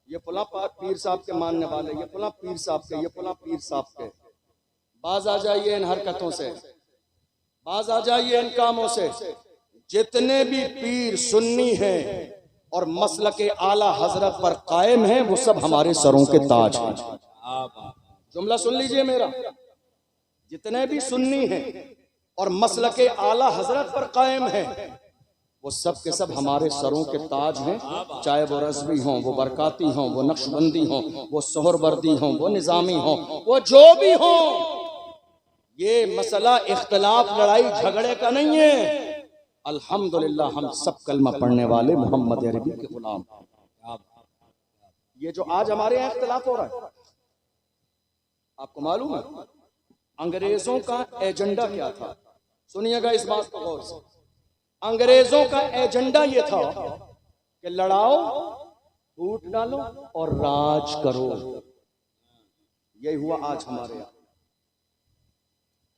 ये फला पीर साहब के मानने वाले, ये फला पीर साहब के, ये फला पीर साहब के, बाज आ जाइए इन हरकतों से, बाज आ जाइए इन कामों से। जितने भी पीर सुन्नी हैं और मसलक आला हजरत पर कायम हैं, वो सब हमारे सरों के ताज हैं। जुमला सुन लीजिए मेरा, जितने भी सुन्नी हैं और मसलके आला हजरत पर कायम हैं, वो सब के सब हमारे सरों के ताज हैं। चाहे वो रज़वी हों, वो बरकाती हों, वो नक्शबंदी हों, वो सोहरवर्दी हों, वो निज़ामी हों, वो जो भी हों। ये मसला इख्तिलाफ लड़ाई झगड़े का नहीं है। अल्हम्दुलिल्लाह हम सब कलमा पढ़ने वाले मोहम्मद अरबी के गुलाम। ये जो आज हमारे यहाँ इख्तिलाफ हो रहा है, आपको मालूम है अंग्रेजों का एजेंडा क्या था? सुनिएगा इस बात को गौर से। अंग्रेजों का एजेंडा ये था कि लड़ाओ, फूट डालो और राज करो। यही हुआ आज हमारे यहाँ।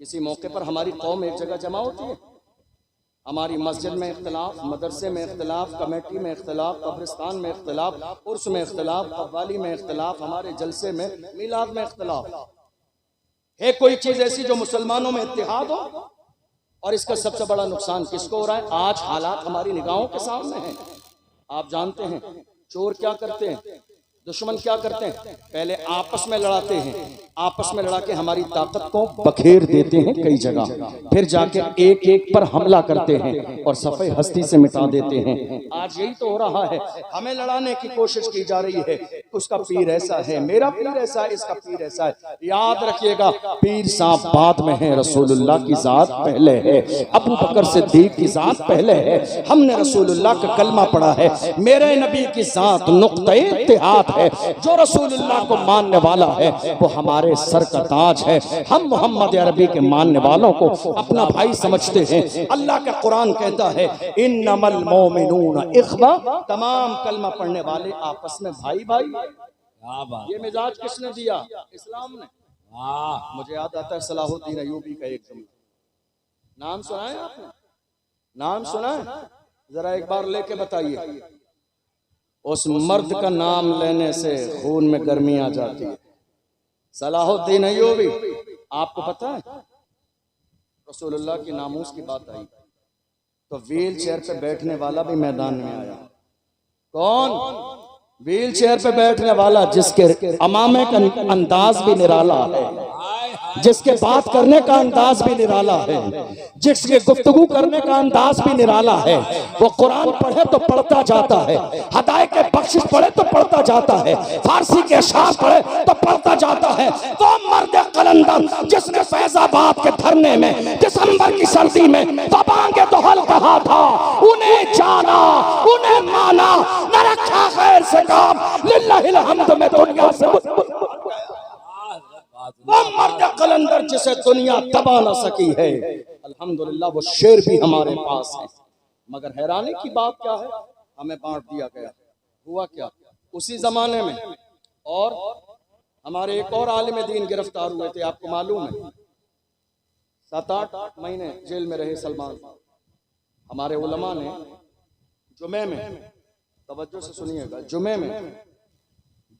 किसी मौके पर हमारी कौम एक जगह जमा होती है, हमारी मस्जिद में इख्तलाफ, मदरसे में इख्तलाफ, कमेटी में इख्तलाफ, कब्रिस्तान में इख्तलाफ, उर्स में इख्तलाफ, कव्वाली में इख्तलाफ, हमारे जलसे में, मिलाद में इख्तलाफ है। कोई चीज ऐसी जो मुसलमानों में इत्तेहाद हो? और इसका सबसे बड़ा नुकसान किसको हो रहा है? आज हालात हमारी निगाहों के सामने हैं। आप जानते हैं चोर क्या करते हैं, दुश्मन क्या करते हैं? पहले आपस में लड़ाते हैं, आपस में लड़ा के हमारी ताकत को बखेर देते हैं कई जगह, फिर जाके एक एक पर हमला करते हैं और सफे हस्ती से मिटा देते हैं। आज यही तो हो रहा है, हमें लड़ाने की कोशिश की जा रही है। उसका पीर ऐसा है, मेरा पीर ऐसा है, इसका पीर ऐसा है। याद रखिएगा, पीर साहब बाद में है, रसूलुल्लाह की जात पहले है, अबू बकर सिद्दीक की जात पहले है। हमने रसूलुल्लाह का कलमा पढ़ा है, मेरे नबी की जात नुक्ते इत्तेहाद है। जो रसूलुल्लाह को मानने वाला है वो हमारे सर का ताज है। हम मोहम्मद अरबी के मानने वालों को अपना भाई समझते हैं। अल्लाह का कुरान कहता है इन्नमल मोमिनून इख्वा, तमाम कलमा पढ़ने वाले आपस में भाई भाई। क्या बात। ये मिजाज किसने दिया? इस्लाम ने। वाह। मुझे याद आता है सलाहुद्दीन अय्यूबी का एक जुमला, नाम सुना है आपने? नाम सुना है? जरा एक बार लेके बताइए। उस मर्द का नाम लेने से खून में गर्मी आ जाती है। सलाहुद्दीन अय्यूबी, आपको पता है रसूलुल्लाह की नामूस की बात आई तो व्हील चेयर पे बैठने वाला भी मैदान में आया। कौन? व्हील चेयर पे बैठने वाला जिसके अमामे का अंदाज भी निराला है, जिसके बात करने का अंदाज भी निराला है, जिसके गुफ्तगू करने का अंदाज भी निराला है। वो कुरान पढ़े तो पढ़ता जाता है, हदायत के बख्शिश पढ़े तो पढ़ता जाता है, फारसी के अशार पढ़े तो पढ़ता जाता है। वो मर्द कलंदर जिसने फैजाबाद के धरने में दिसंबर की सर्दी में तबांगे तो हल कहा था, उन्हें जाना, उन्हें माना, न रखा खैर से काम, लिल्लाहिल हम्द में दुनिया से वो मर्द कलंदर जिसे दुनिया दबा न सकी है। अल्हम्दुलिल्लाह वो शेर भी हमारे पास है। मगर हैरानी की बात क्या है, हमें बांट दिया गया। हुआ क्या उसी जमाने में? और हमारे एक और आलिम दीन गिरफ्तार हुए थे, आपको मालूम है? 7-8 महीने जेल में रहे सलमान। हमारे उलमा ने जुमे में, तवज्जो से सुनिएगा, जुमे में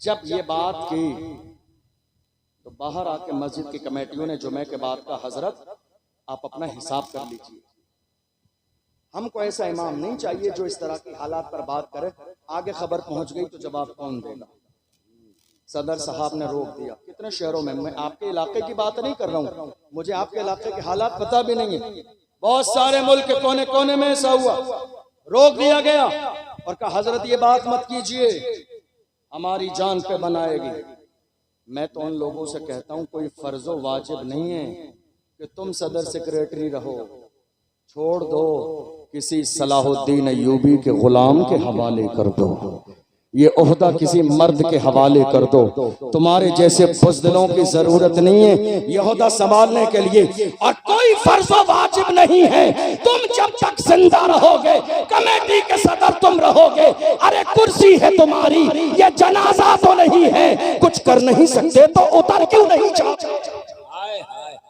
जब ये बात की तो बाहर आके मस्जिद की कमेटियों ने जुमे के बाद का, हजरत आप अपना हिसाब कर लीजिए, हमको ऐसा इमाम नहीं चाहिए जो इस तरह की हालात पर बात करे। आगे खबर पहुंच गई तो जवाब कौन देगा? सदर साहब ने रोक दिया। कितने शहरों में, मैं आपके इलाके की बात नहीं कर रहा हूँ, मुझे आपके इलाके के हालात पता भी नहीं है, बहुत सारे मुल्क के कोने कोने में ऐसा हुआ। रोक दिया गया और कहा हजरत ये बात मत कीजिए, हमारी जान पे बनाएगी। मैं तो उन लोगों से कहता हूं कोई फर्जो वाजिब नहीं है कि तुम सदर सेक्रेटरी रहो, छोड़ दो, किसी सलाहुद्दीन अय्यूबी के गुलाम के हवाले कर दो, ये ओहदा किसी मर्द के हवाले कर दो। तुम्हारे जैसे बुज़दिलों की जरूरत नहीं है ये ओहदा संभालने के लिए, और कोई फर्जो वाजिब नहीं है। तुम जब तक जिंदा रहोगे कमेटी के सदर तुम रहोगे। अरे कुर्सी है तुम्हारी, ये जनाजा तो नहीं है, कुछ कर नहीं सकते तो उतर क्यों नहीं जाते?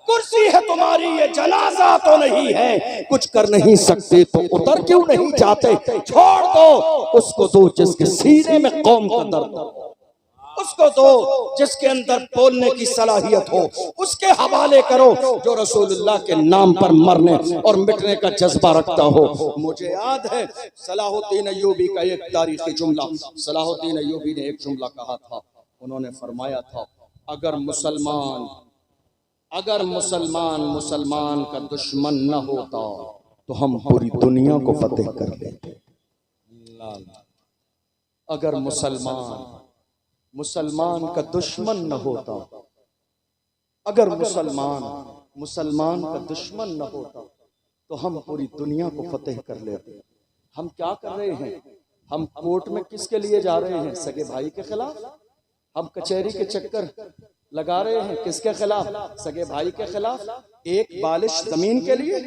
कुर्सी है तुम्हारी, ये जनाजा तो नहीं है, कुछ कर नहीं सकते तो उतर क्यों नहीं जाते? छोड़ दो, उसको दो जिसके सीने में कौम का दर्द, उसको दो जिसके अंदर बोलने की सलाहियत हो, उसके हवाले करो जो रसूलुल्लाह के नाम पर मरने और मिटने का जज्बा रखता हो। मुझे याद है सलाहुद्दीन अय्यूबी का एक तारीखी जुमला। सलाहुद्दीन अय्यूबी ने एक जुमला कहा था, उन्होंने फरमाया था अगर मुसलमान का दुश्मन न होता तो हम पूरी दुनिया को फतेह कर लेते। अगर मुसलमान का दुश्मन न होता, अगर मुसलमान का दुश्मन न होता तो हम पूरी दुनिया को फतेह कर लेते। हम क्या कर रहे हैं? हम कोर्ट में किसके लिए जा रहे हैं? सगे भाई के खिलाफ। हम कचहरी के चक्कर लगा रहे हैं किसके खिलाफ? सगे भाई के खिलाफ। एक बालिश जमीन के लिए,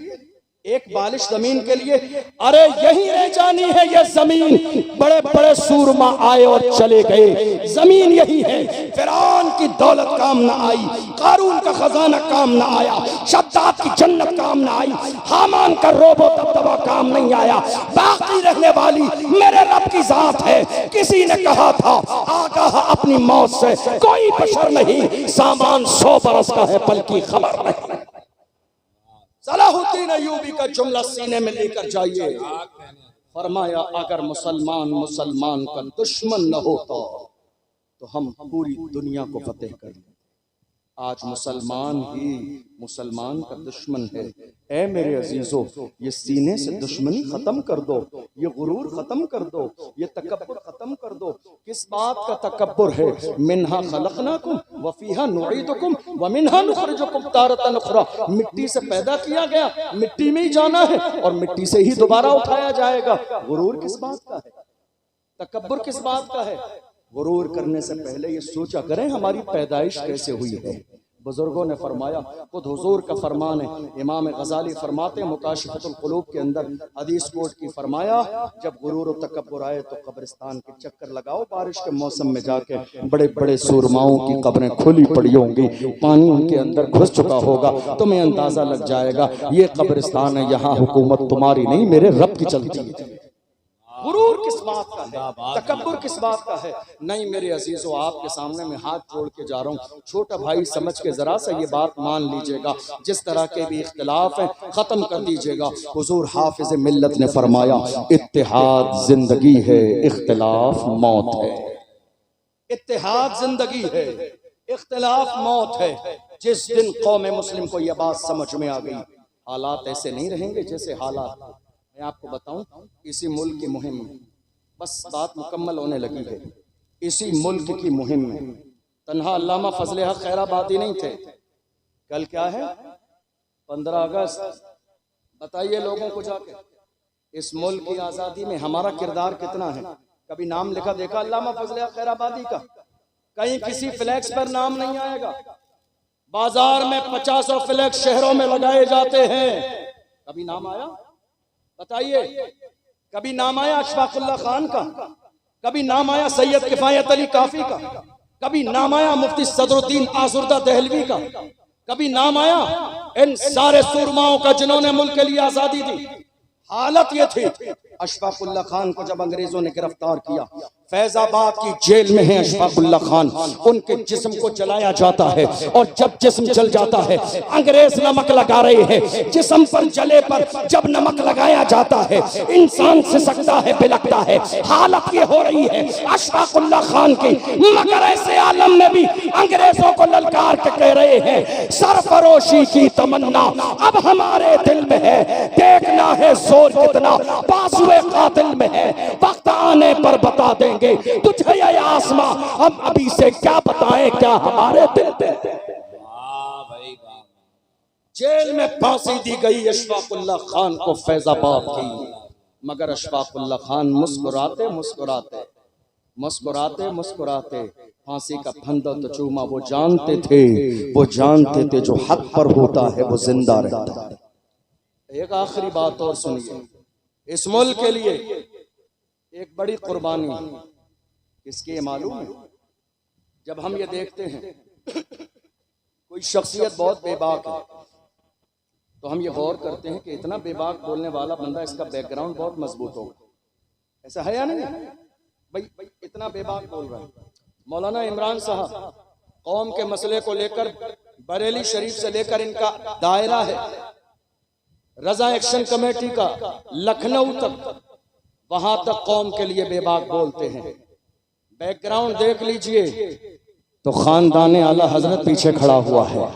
एक बालिश जमीन के लिए, अरे यही रह जानी है ये जमीन। बड़े बड़े सूरमा आए और चले गए, जमीन यही है। फिरौन की दौलत काम ना आई, कारून का खजाना काम ना आया, शद्दाद की जन्नत काम ना आई, हामान का रोबो दबदबा काम नहीं आया। बाकी रहने वाली मेरे रब की जात है। किसी ने कहा था आगाह अपनी मौत से कोई बशर नहीं, सामान 100 बरस का है पल की खबर नहीं। सलाहुद्दीन अय्यूबी का जुमला सीने में लेकर जाइए। फरमाया अगर मुसलमान का दुश्मन न होता तो हम पूरी दुनिया को फतेह कर लेते। आज मुसलमान ही मुसलमान का दुश्मन है। ऐ मेरे अजीजों, ये सीने से दुश्मनी खत्म कर दो, ये गुरूर खत्म कर दो, ये तकब्बुर खत्म कर दो। किस बात का तकब्बुर है? मिन्हा खलकनाकुम व फीहा नुईदुकुम व मिन्हा नुखरिजुकुम तारतन उखरा। मिट्टी से पैदा किया गया, मिट्टी में ही जाना है और मिट्टी से ही दोबारा उठाया जाएगा। गुरूर किस बात का है? तकब्बुर किस बात का है? गुरूर करने से पहले ये सोचा करें हमारी पैदाइश कैसे हुई है। बुजुर्गों ने फरमाया, खुद हुजूर का फरमान है। इमाम गजाली फरमाते हैं मुकाशिफतुल कुलूब के अंदर हदीस कोट की, फरमाया जब गुरूर और तकब्बुर आए तो कब्रिस्तान के चक्कर लगाओ। बारिश के मौसम में जाके बड़े बड़े सूरमाओं की कब्रें खुली पड़ी होंगी, पानी उनके अंदर घुस चुका होगा, तुम्हें अंदाजा लग जाएगा ये कब्रिस्तान है, यहाँ हुकूमत तुम्हारी नहीं मेरे रब की चलती है। गुरूर किस बात का है? तकब्बुर किस बात का है? नहीं मेरे अजीजों, आपके सामने मैं हाथ जोड़ के जा रहा हूँ, छोटा भाई समझ के जरा सा ये बात मान लीजिएगा। जिस तरह के भी इख्तिलाफ है खत्म कर दीजिएगा। हुजूर हाफिज मिल्लत ने फरमाया इत्तेहाद जिंदगी है, इख्तिलाफ मौत है। इत्तेहाद जिंदगी है, इख्तिलाफ मौत है। जिस दिन कौम मुस्लिम को यह बात समझ में आ गई, हालात ऐसे नहीं रहेंगे जैसे हालात। मैं आपको बताऊं, इसी मुल्क की मुहिम में बस बात मुकम्मल होने लगी है। इसी मुल्क की मुहिम में तन्हा अल्लामा फजल हक खैराबादी नहीं थे। कल क्या है? 15 अगस्त। बताइए लोगों को जाके इस मुल्क की आज़ादी में हमारा किरदार कितना है? कभी नाम लिखा देखा अल्लामा फजल हक खैराबादी का? कहीं किसी फ्लैक्स पर नाम नहीं आएगा। बाजार में 50 फ्लैक्स शहरों में लगाए जाते हैं, कभी नाम आया? बताइए, कभी नाम आया अशफाकुल्लाह खान का? कभी नाम आया सैयद किफायत अली काफी का? कभी नाम आया मुफ्ती सदरुद्दीन आसुर्दा दहलवी का? कभी नाम आया इन सारे सूरमाओं का जिन्होंने मुल्क के लिए आजादी दी? हालत ये थी, अशफाकुल्लाह खान को जब अंग्रेजों ने गिरफ्तार किया, फैजाबाद की जेल में है अशफाकुल्लाह खान, उनके जिस्म को जलाया जाता है और जब जिस्म जल जाता है अंग्रेज नमक लगा रहे हैं। जिस्म पर जले पर जब नमक लगाया जाता है इंसान सिसकता है, बिलकता है। हालत ये हो रही है अशफाकुल्लाह खान की, मगर ऐसे आलम में भी अंग्रेजों को ललकार के कह रहे हैं सरफरोशी की तमन्ना अब हमारे दिल में है, देखना है जोर कितना बाजुए कातिल में है, वक्त आने पर बता देंगे तुझे ये आसमां, हम अभी से क्या बताएं क्या हमारे दिल में। जेल में फांसी दी गई अशफाकुल्लाह खान को फैजाबाद की, मगर अशफाकुल्लाह खान मुस्कुराते मुस्कुराते मुस्कुराते मुस्कुराते फांसी का फंदा तो चूमा। वो जानते थे जो हक पर होता है वो जिंदा रहता है। एक आखिरी बात और सुनिए, इस मुल्क के लिए एक बड़ी कुर्बानी किसकी मालूम है? जब हम ये देखते हैं कोई शख्सियत बहुत बेबाक है तो हम ये गौर करते हैं कि इतना बेबाक बोलने वाला बंदा, इसका बैकग्राउंड बहुत मजबूत होगा। ऐसा है या नहीं? भाई इतना बेबाक बोल रहा है। मौलाना इमरान साहब कौम के मसले को लेकर बरेली शरीफ से लेकर इनका दायरा है रजा एक्शन कमेटी का लखनऊ तक, वहां तक कौम के लिए बेबाक बोलते हैं। बैकग्राउंड देख लीजिए तो खानदान आला हजरत पीछे खड़ा हुआ है,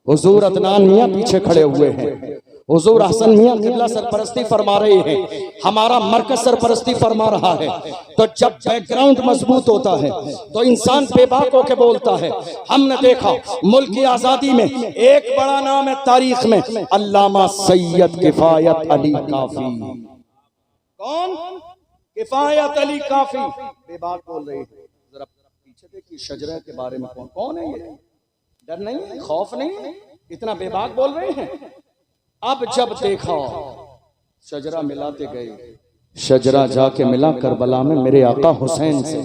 हुजूर अदनान मियाँ पीछे खड़े हुए हैं, हुजूर हसन मियाँ किबला सरपरस्ती फरमा रहे हैं, हमारा मरकज सरपरस्ती फरमा रहा है। तो जब बैकग्राउंड मजबूत होता है तो इंसान बेबाक होकर बोलता है। हमने देखा मुल्क की आजादी में एक बड़ा नाम है तारीख में, अल्लामा सैयद किफायत अली काफी। कौन? किफायत अली काफी बेबाक बोल रहे हैं। जरा पीछे देखिए शजरा के बारे में कौन है ये? डर नहीं है, खौफ नहीं है, इतना बेबाक बोल रहे हैं। अब जब देखा शजरा मिलाते गए, शजरा जाके मिला करबला में मेरे आका हुसैन से।